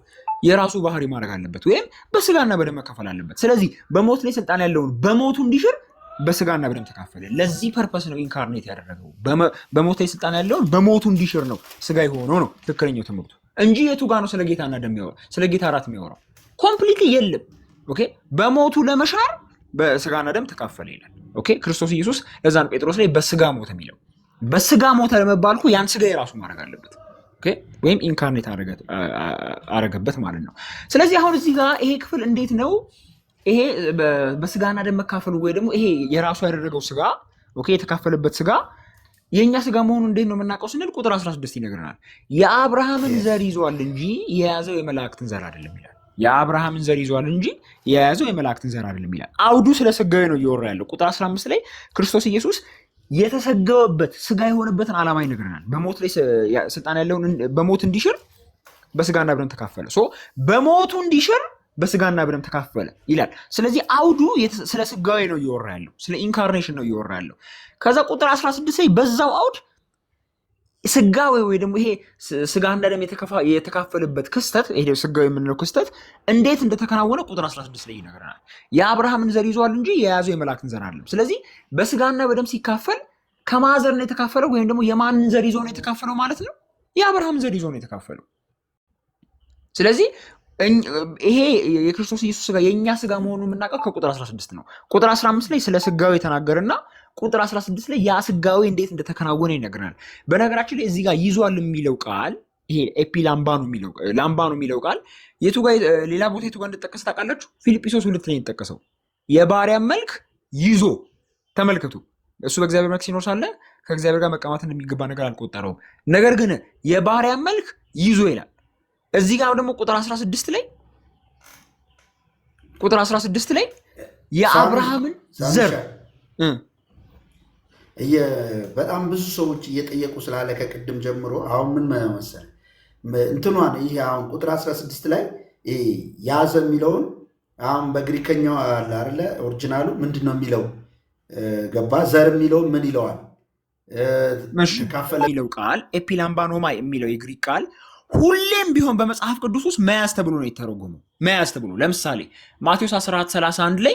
የራሱ ባህሪ ማድረግ አለበት፣ ወይም በስጋና በደም መካፈል አለበት። ስለዚህ በሞት ላይ ስልጣን ያለውን በሞቱ እንዲሽር በስጋና በደም ተካፈለ። ለዚህ ፐርፐስ ነው ኢንካርኔት ያደረገው። በሞት ላይ ስልጣን ያለውን በሞቱ እንዲሽር ነው ስጋ የሆነው ነው ትክክለኛው ትምህርቱ እንጂ የቱ ጋር ነው ስለ ጌታና ደም የሚያወራው? ስለ ጌታ እራት የሚያወራው ኮምፕሊትሊ የለም። ኦኬ፣ በሞቱ ለመሻር በስጋና ደም ተካፈለ ይላል። ኦኬ፣ ክርስቶስ ኢየሱስ ለዛ ነው ጴጥሮስ ላይ በስጋ ሞተ የሚለው። በስጋ ሞተ ለመባልኩ ያን ስጋ የራሱ ማድረግ አለበት። ኦኬ፣ ወይም ኢንካርኔት አረገበት ማለት ነው። ስለዚህ አሁን እዚህ ጋር ይሄ ክፍል እንዴት ነው ይሄ በስጋና ደም መካፈሉ ወይ ደግሞ ይሄ የራሱ ያደረገው ስጋ ኦኬ የተካፈለበት ስጋ የኛ ስጋ መሆኑን እንዴት ነው የምናውቀው ስንል ቁጥር 16 ይነግረናል። የአብርሃምን ዘር ይዟል እንጂ የያዘው የመላእክትን ዘር አይደለም ይላል። የአብርሃምን ዘር ይዟል እንጂ የያዘው የመላእክትን ዘር አይደለም ይላል። አውዱ ስለ ስጋዊ ነው እየወራ ያለው። ቁጥር 15 ላይ ክርስቶስ ኢየሱስ የተሰገበበት ስጋ የሆነበትን ዓላማ ይነግረናል። በሞት ላይ ስልጣን ያለውን በሞት እንዲሽር በስጋና በደም ተካፈለ። በሞቱ እንዲሽር በስጋና በደም ተካፈለ ይላል። ስለዚህ አውዱ ስለ ስጋዊ ነው እየወራ ያለው፣ ስለ ኢንካርኔሽን ነው እየወራ ያለው። ከዛ ቁጥር 16 ላይ በዛው አውድ ስጋዊ ወይ ደግሞ ይሄ ስጋና ደም የተካፈለበት ክስተት ይሄ ስጋዊ የምንለው ክስተት እንዴት እንደተከናወነ ቁጥር 16 ላይ ይነግረናል። የአብርሃምን ዘር ይዟል እንጂ የያዘው የመላእክትን ዘር አይደለም። ስለዚህ በስጋና በደም ሲካፈል ከማዘር ነው የተካፈለው ወይም ደግሞ የማንን ዘር ይዞ ነው የተካፈለው ማለት ነው? የአብርሃም ዘር ይዞ ነው የተካፈለው። ስለዚህ ይሄ የክርስቶስ ኢየሱስ ስጋ የኛ ስጋ መሆኑን የምናውቀው ከቁጥር 16 ነው። ቁጥር 15 ላይ ስለ ስጋዊ የተናገረና ቁጥር 16 ላይ ያ ስጋዊ እንዴት እንደተከናወነ ይነግረናል። በነገራችን ላይ እዚህ ጋር ይዟል የሚለው ቃል ይሄ ኤፒላምባኑ የሚለው ቃል የቱ ጋር ሌላ ቦታ የቱ ጋር እንደተጠቀሰ ታውቃላችሁ? ፊልጵስዩስ 2 ላይ የተጠቀሰው የባሪያ መልክ ይዞ ተመልከቱ። እሱ በእግዚአብሔር መልክ ሲኖር ሳለ ከእግዚአብሔር ጋር መቀማት እንደሚገባ ነገር አልቆጠረውም። ነገር ግን የባሪያ መልክ ይዞ ይላል። እዚህ ጋር ደግሞ ቁጥር 16 ላይ የአብርሃምን ዘር በጣም ብዙ ሰዎች እየጠየቁ ስላለ ከቅድም ጀምሮ አሁን ምን መሰለህ እንትኗን ይሄ አሁን ቁጥር 16 ላይ ያዘ የሚለውን አሁን በግሪከኛው አለ አይደለ ኦሪጂናሉ ምንድነው የሚለው ገባ ዘር የሚለውን ምን ይለዋል? ካፈለ የሚለው ቃል ኤፒላምባኖማ የሚለው የግሪክ ቃል ሁሌም ቢሆን በመጽሐፍ ቅዱስ ውስጥ መያዝ ተብሎ ነው የተረጎመው። መያዝ ተብሎ ለምሳሌ ማቴዎስ 14:31 ላይ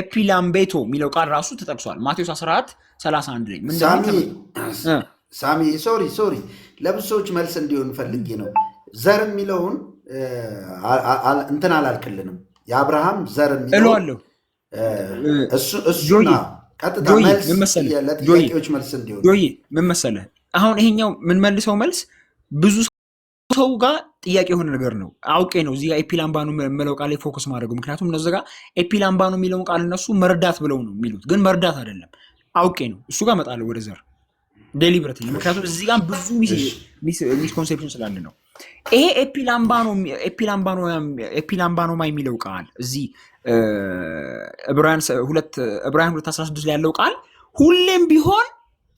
ኤፒላምቤቶ የሚለው ቃል ራሱ ተጠቅሷል። ማቴዎስ 14:31 ላይ ሳሚ ሶሪ ለብዙ ሰዎች መልስ እንዲሆን ፈልጌ ነው። ዘር የሚለውን እንትን አላልክልንም። የአብርሃም ዘር የሚለው እሱና ቀጥታ መልስ ለጥያቄዎች መልስ እንዲሆን ምን መሰለህ አሁን ይሄኛው ምን መልሰው መልስ ብዙ ሰው ጋር ጥያቄ የሆነ ነገር ነው። አውቄ ነው እዚህ ጋር ኤፒላምባኑ የሚለው ቃል ላይ ፎከስ ማድረጉ። ምክንያቱም እነዚህ ጋር ኤፒላምባኑ የሚለውን ቃል እነሱ መርዳት ብለው ነው የሚሉት፣ ግን መርዳት አይደለም። አውቄ ነው እሱ ጋር እመጣለሁ ወደ ዘር ዴሊብሬት። ምክንያቱም እዚህ ጋር ብዙ ሚስኮንሴፕሽን ስላለ ነው። ይሄ ኤፒላምባኖማ የሚለው ቃል እዚህ ዕብራውያን 2:16 ላይ ያለው ቃል ሁሌም ቢሆን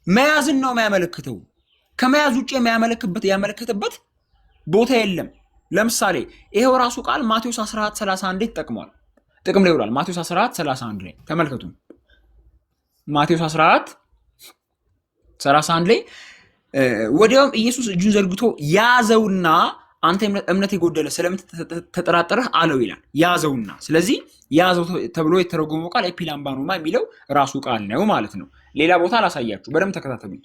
መያዝን ነው የሚያመለክተው። ከመያዝ ውጭ ያመለክትበት ቦታ የለም። ለምሳሌ ይሄው ራሱ ቃል ማቴዎስ 14:31 ተጠቅሟል፣ ጥቅም ላይ ይውላል። ማቴዎስ 14:31 ላይ ተመልከቱ። ማቴዎስ 14:31 ላይ ወዲያውም ኢየሱስ እጁን ዘርግቶ ያዘውና አንተ እምነት የጎደለ ስለምን ተጠራጠረህ አለው ይላል። ያዘውና ስለዚህ ያዘው ተብሎ የተረጎመው ቃል ኤፒላምባኖማ የሚለው ራሱ ቃል ነው ማለት ነው። ሌላ ቦታ አላሳያችሁ፣ በደንብ ተከታተሉኝ።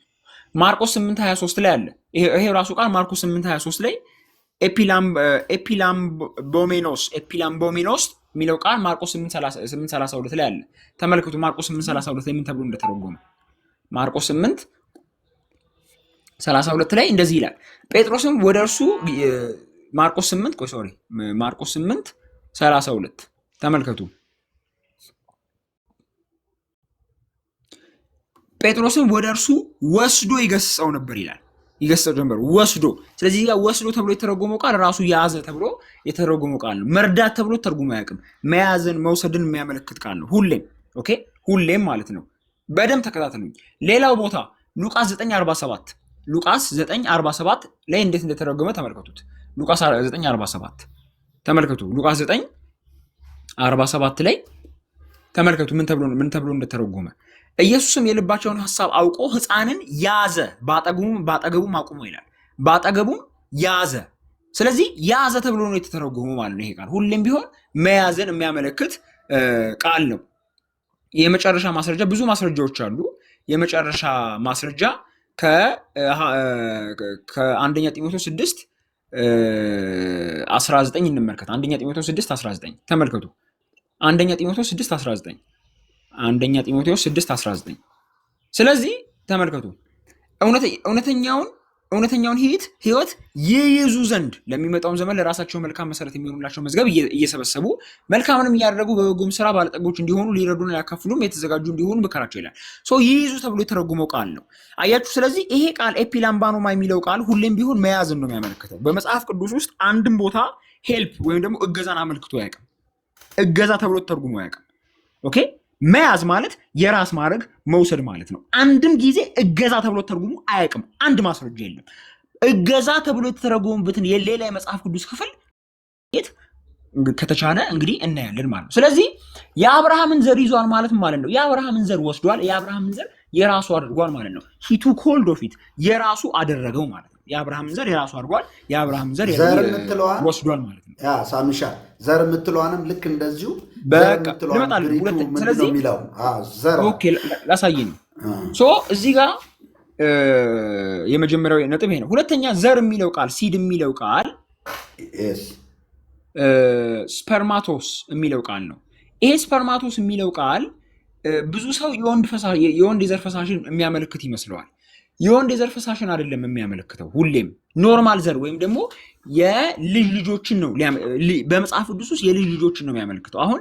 ማርቆስ 8:23 ላይ አለ። ይሄ ራሱ ቃል ማርቆስ 8:23 ላይ ኤፒላምቦሜኖስ የሚለው ቃል ማርቆስ 8:32 ላይ አለ። ተመልከቱ ማርቆስ 8:32 ላይ ምን ተብሎ እንደተረጎመ። ማርቆስ 8:32 ላይ እንደዚህ ይላል። ጴጥሮስም ወደ እርሱ ማርቆስ 8:32 ተመልከቱ። ጴጥሮስም ወደ እርሱ ወስዶ ይገስጸው ነበር ይላል። ይገስጸው ጀመር ወስዶ። ስለዚህ ጋር ወስዶ ተብሎ የተረጎመው ቃል ራሱ ያዘ ተብሎ የተረጎመው ቃል ነው። መርዳት ተብሎ ተርጉሞ አያውቅም። መያዝን መውሰድን የሚያመለክት ቃል ነው ሁሌም። ኦኬ ሁሌም ማለት ነው። በደንብ ተከታተሉኝ። ሌላው ቦታ ሉቃስ 9:47 ላይ እንዴት እንደተረጎመ ተመልከቱት። ሉቃስ 9:47 ተመልከቱ። ሉቃስ 9:47 ላይ ተመልከቱ ምን ተብሎ እንደተረጎመ። ኢየሱስም የልባቸውን ሐሳብ አውቆ ሕፃንን ያዘ፣ ባጠገቡም አቁሞ ይላል። ባጠገቡም ያዘ። ስለዚህ ያዘ ተብሎ ነው የተተረጎመው ማለት ነው። ይሄ ቃል ሁሌም ቢሆን መያዝን የሚያመለክት ቃል ነው። የመጨረሻ ማስረጃ ብዙ ማስረጃዎች አሉ። የመጨረሻ ማስረጃ ከአንደኛ ጢሞቴዎስ 6:19 እንመልከት። አንደኛ ጢሞቴዎስ 6:19 ተመልከቱ። አንደኛ ጢሞቴዎስ 6:19 ስለዚህ ተመልከቱ እውነተኛውን ህይወት ይይዙ ዘንድ ለሚመጣውን ዘመን ለራሳቸው መልካም መሰረት የሚሆኑላቸው መዝገብ እየሰበሰቡ መልካምንም እያደረጉ በበጎም ስራ ባለጠጎች እንዲሆኑ ሊረዱና ሊያካፍሉም የተዘጋጁ እንዲሆኑ ምከራቸው ይላል። ይይዙ ተብሎ የተረጎመው ቃል ነው። አያችሁ። ስለዚህ ይሄ ቃል ኤፒላምባኖማ የሚለው ቃል ሁሌም ቢሆን መያዝን ነው የሚያመለክተው። በመጽሐፍ ቅዱስ ውስጥ አንድም ቦታ ሄልፕ ወይም ደግሞ እገዛን አመልክቶ አያውቅም። እገዛ ተብሎ ተርጉሞ አያውቅም። ኦኬ መያዝ ማለት የራስ ማድረግ መውሰድ ማለት ነው። አንድም ጊዜ እገዛ ተብሎ ተርጉሞ አያውቅም። አንድ ማስረጃ የለም። እገዛ ተብሎ የተተረጎመበትን የሌላ የመጽሐፍ ቅዱስ ክፍል ከተቻለ እንግዲህ እናያለን ማለት ነው። ስለዚህ የአብርሃምን ዘር ይዟል ማለት ነው። የአብርሃምን ዘር ወስዷል። የአብርሃምን ዘር የራሱ አድርጓል ማለት ነው። ሂቱ ኮልድ ኦፊት የራሱ አደረገው ማለት ነው። የአብርሃምን ዘር የራሱ አድርጓል። የአብርሃምን ዘር ወስዷል ማለት ነው። ሳሚሻ ዘር የምትለዋንም ልክ እንደዚሁ ስለዚህ ላሳየኝ ነው። እዚህ ጋር የመጀመሪያው ነጥብ ይሄ ነው። ሁለተኛ ዘር የሚለው ቃል ሲድ የሚለው ቃል ስፐርማቶስ የሚለው ቃል ነው። ይሄ ስፐርማቶስ የሚለው ቃል ብዙ ሰው የወንድ የዘር ፈሳሽን የሚያመለክት ይመስለዋል። የወንድ የዘር ፈሳሽን አይደለም የሚያመለክተው። ሁሌም ኖርማል ዘር ወይም ደግሞ የልጅ ልጆችን ነው። በመጽሐፍ ቅዱስ ውስጥ የልጅ ልጆችን ነው የሚያመለክተው። አሁን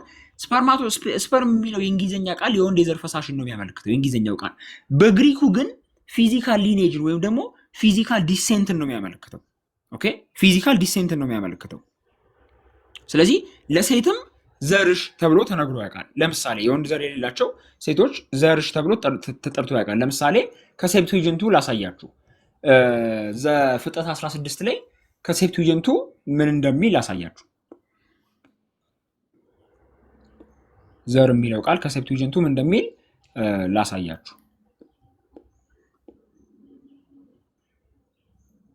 ስፐርም የሚለው የእንግሊዝኛ ቃል የወንድ የዘር ፈሳሽን ነው የሚያመለክተው የእንግሊዝኛው ቃል። በግሪኩ ግን ፊዚካል ሊኔጅን ወይም ደግሞ ፊዚካል ዲሴንትን ነው የሚያመለክተው። ኦኬ ፊዚካል ዲሴንትን ነው የሚያመለክተው። ስለዚህ ለሴትም ዘርሽ ተብሎ ተነግሮ ያውቃል። ለምሳሌ የወንድ ዘር የሌላቸው ሴቶች ዘርሽ ተብሎ ተጠርቶ ያውቃል። ለምሳሌ ከሴፕቱጂንቱ ላሳያችሁ። ዘፍጥረት 16 ላይ ከሴፕቱጂንቱ ምን እንደሚል ላሳያችሁ። ዘር የሚለው ቃል ከሴፕቱጂንቱ ምን እንደሚል ላሳያችሁ።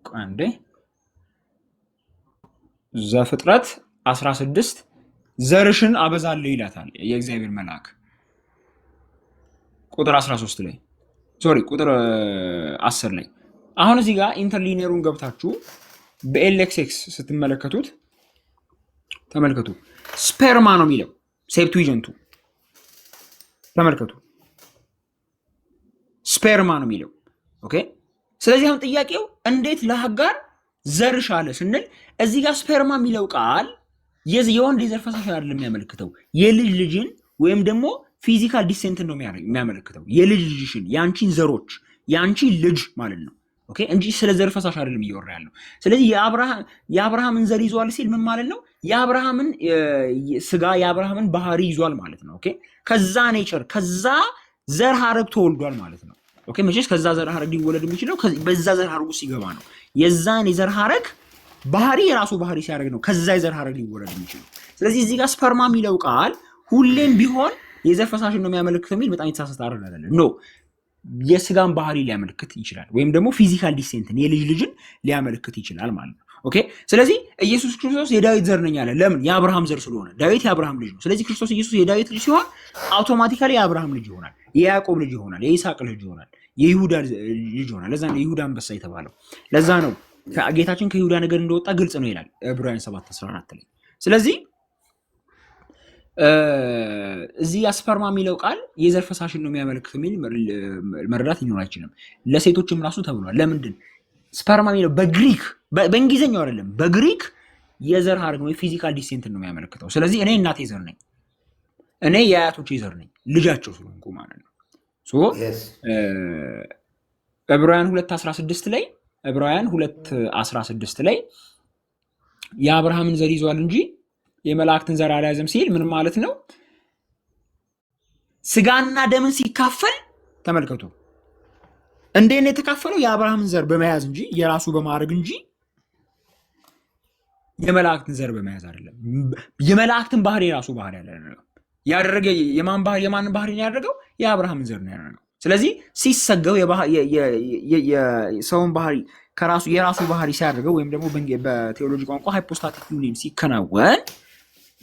አንዴ ዘፍጥረት 16 ዘርሽን አበዛለሁ ይላታል የእግዚአብሔር መልአክ። ቁጥር 13 ላይ ቁጥር 10 ላይ። አሁን እዚህ ጋር ኢንተርሊኒየሩን ገብታችሁ በኤልኤክስኤክስ ስትመለከቱት ተመልከቱ። ስፐርማ ነው የሚለው ሴፕቱጂንቱ። ተመልከቱ ስፐርማ ነው የሚለው። ኦኬ ስለዚህ አሁን ጥያቄው እንዴት ለሀጋር ዘርሽ አለ ስንል እዚህ ጋር ስፐርማ የሚለው ቃል የወንድ የዘር ፈሳሽ አይደለም የሚያመለክተው፣ የልጅ ልጅን ወይም ደግሞ ፊዚካል ዲሴንትን ነው የሚያመለክተው። የልጅ ልጅሽን፣ የአንቺን ዘሮች፣ የአንቺን ልጅ ማለት ነው። ኦኬ እንጂ ስለ ዘር ፈሳሽ አይደለም እያወራ ያለው። ስለዚህ የአብርሃምን ዘር ይዟል ሲል ምን ማለት ነው? የአብርሃምን ስጋ የአብርሃምን ባህሪ ይዟል ማለት ነው። ኦኬ ከዛ ኔቸር ከዛ ዘር ሀረግ ተወልዷል ማለት ነው። ኦኬ መቼስ ከዛ ዘር ሀረግ ሊወለድ የሚችለው በዛ ዘር ሀረግ ውስጥ ሲገባ ነው። የዛን የዘር ሀረግ ባህሪ የራሱ ባህሪ ሲያደርግ ነው ከዛ የዘር ሀረግ ሊወለድ የሚችለው። ስለዚህ እዚህ ጋር ስፐርማ የሚለው ቃል ሁሌም ቢሆን የዘር ፈሳሽን ነው የሚያመለክተው የሚል በጣም የተሳሳተ አይደለም። ኖ የስጋን ባህሪ ሊያመለክት ይችላል፣ ወይም ደግሞ ፊዚካል ዲሴንትን የልጅ ልጅን ሊያመለክት ይችላል ማለት ነው። ኦኬ። ስለዚህ ኢየሱስ ክርስቶስ የዳዊት ዘር ነኝ አለ። ለምን? የአብርሃም ዘር ስለሆነ። ዳዊት የአብርሃም ልጅ ነው። ስለዚህ ክርስቶስ ኢየሱስ የዳዊት ልጅ ሲሆን አውቶማቲካሊ የአብርሃም ልጅ ይሆናል፣ የያዕቆብ ልጅ ይሆናል፣ የይስሐቅ ልጅ ይሆናል፣ የይሁዳ ልጅ ይሆናል። ለዛ ነው የይሁዳ አንበሳ የተባለው። ለዛ ነው ጌታችን ከይሁዳ ነገድ እንደወጣ ግልጽ ነው ይላል ዕብራውያን 7:14 ላይ። ስለዚህ እዚህ ስፐርማ የሚለው ቃል የዘር ፈሳሽን ነው የሚያመለክት የሚል መረዳት ሊኖር አይችልም። ለሴቶችም ራሱ ተብሏል። ለምንድን ስፐርማ የሚለው በግሪክ በእንግሊዝኛው አይደለም፣ በግሪክ የዘር ሀረግ ነው፣ ፊዚካል ዲሴንት ነው የሚያመለክተው። ስለዚህ እኔ እናቴ ዘር ነኝ፣ እኔ የአያቶቼ ዘር ነኝ፣ ልጃቸው ስለሆንኩ ማለት ነው። ዕብራውያን 2:16 ላይ ዕብራውያን 2:16 ላይ የአብርሃምን ዘር ይዟል እንጂ የመላእክትን ዘር አልያዘም ሲል ምን ማለት ነው? ስጋና ደምን ሲካፈል ተመልከቱ። እንዴት ነው የተካፈለው? የአብርሃምን ዘር በመያዝ እንጂ የራሱ በማድረግ እንጂ የመላእክትን ዘር በመያዝ አይደለም። የመላእክትን ባህሪ የራሱ ባህሪ ያደረገ የማንን ባህሪ ነው ያደረገው? የአብርሃምን ዘር ነው ያደረገው። ስለዚህ ሲሰገው የሰውን ባህሪ ከራሱ የራሱ ባህሪ ሲያደርገው ወይም ደግሞ በቴዎሎጂ ቋንቋ ሃይፖስታቲክ ዩኒየን ሲከናወን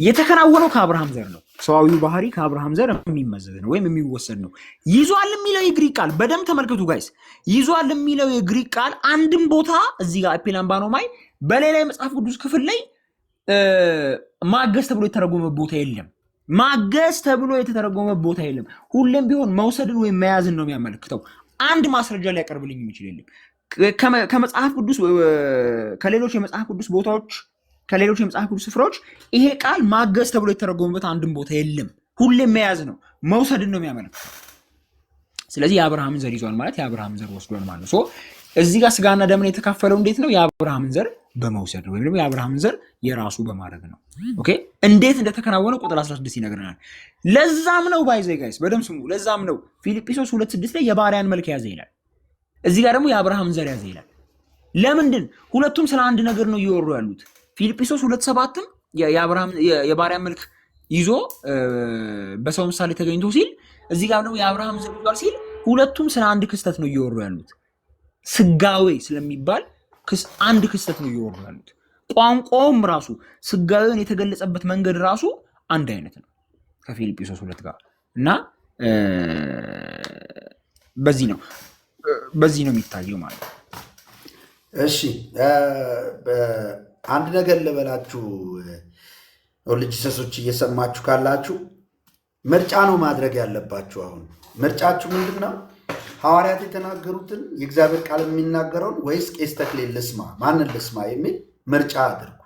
የተከናወነው ከአብርሃም ዘር ነው። ሰዋዊው ባህሪ ከአብርሃም ዘር የሚመዘዝ ነው ወይም የሚወሰድ ነው። ይዟል የሚለው የግሪክ ቃል በደንብ ተመልከቱ ጋይስ። ይዟል የሚለው የግሪክ ቃል አንድም ቦታ እዚህ ጋር ኤፒላምባኖማይ በሌላ የመጽሐፍ ቅዱስ ክፍል ላይ ማገዝ ተብሎ የተተረጎመ ቦታ የለም። ማገዝ ተብሎ የተተረጎመ ቦታ የለም። ሁሌም ቢሆን መውሰድን ወይም መያዝን ነው የሚያመለክተው። አንድ ማስረጃ ሊያቀርብልኝ የሚችል የለም። ከመጽሐፍ ቅዱስ ከሌሎች የመጽሐፍ ቅዱስ ቦታዎች ከሌሎች የመጽሐፍ ቅዱስ ስፍራዎች ይሄ ቃል ማገዝ ተብሎ የተተረጎመበት አንድም ቦታ የለም። ሁሌም መያዝ ነው፣ መውሰድን ነው የሚያመለክተው። ስለዚህ የአብርሃምን ዘር ይዟል ማለት የአብርሃምን ዘር ወስዷል ማለት ነው። እዚህ ጋር ስጋና ደምን የተካፈለው እንዴት ነው? የአብርሃምን ዘር በመውሰድ ነው፣ ወይም ደግሞ የአብርሃምን ዘር የራሱ በማድረግ ነው። ኦኬ። እንዴት እንደተከናወነ ቁጥር 16 ይነግረናል። ለዛም ነው ባይዘ ጋይስ በደም ስሙ። ለዛም ነው ፊልጵስዩስ 2:6 ላይ የባሪያን መልክ ያዘ ይላል። እዚህ ጋር ደግሞ የአብርሃምን ዘር ያዘ ይላል። ለምንድን? ሁለቱም ስለ አንድ ነገር ነው እየወሩ ያሉት። ፊልጵስዩስ 2:7ም የባሪያን መልክ ይዞ በሰው ምሳሌ ተገኝቶ ሲል፣ እዚህ ጋር ደግሞ የአብርሃም ዘር ይዟል ሲል፣ ሁለቱም ስለ አንድ ክስተት ነው እየወሩ ያሉት። ስጋዌ ስለሚባል አንድ ክስተት ነው እየወሩ ያሉት። ቋንቋውም ራሱ ስጋዌን የተገለጸበት መንገድ ራሱ አንድ አይነት ነው ከፊልጵስዩስ 2 ጋር እና በዚህ ነው የሚታየው ማለት ነው። እሺ አንድ ነገር ልበላችሁ ልጅ ሰሶች እየሰማችሁ ካላችሁ ምርጫ ነው ማድረግ ያለባችሁ። አሁን ምርጫችሁ ምንድን ነው? ሐዋርያት የተናገሩትን የእግዚአብሔር ቃል የሚናገረውን ወይስ ቄስ ተክሌን ልስማ፣ ማንን ልስማ የሚል ምርጫ አድርጉ።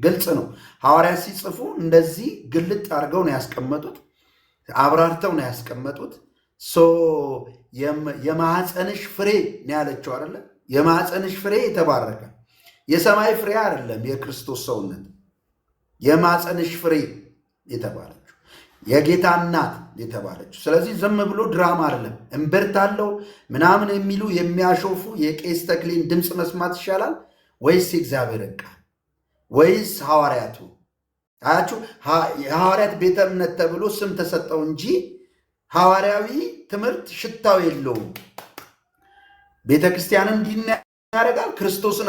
ግልጽ ነው። ሐዋርያት ሲጽፉ እንደዚህ ግልጥ አድርገው ነው ያስቀመጡት፣ አብራርተው ነው ያስቀመጡት። የማኅፀንሽ ፍሬ ነው ያለችው አይደለ? የማኅፀንሽ ፍሬ የተባረከ የሰማይ ፍሬ አይደለም፣ የክርስቶስ ሰውነት የማኅፀንሽ ፍሬ የተባለችው የጌታ እናት የተባለችው። ስለዚህ ዝም ብሎ ድራማ አይደለም፣ እምብርት አለው ምናምን የሚሉ የሚያሾፉ የቄስ ተክሌን ድምፅ መስማት ይሻላል ወይስ የእግዚአብሔር ቃል ወይስ ሐዋርያቱ? አያችሁ፣ የሐዋርያት ቤተ እምነት ተብሎ ስም ተሰጠው እንጂ ሐዋርያዊ ትምህርት ሽታው የለውም። ቤተ ክርስቲያንን እንዲህ ያደርጋል ክርስቶስን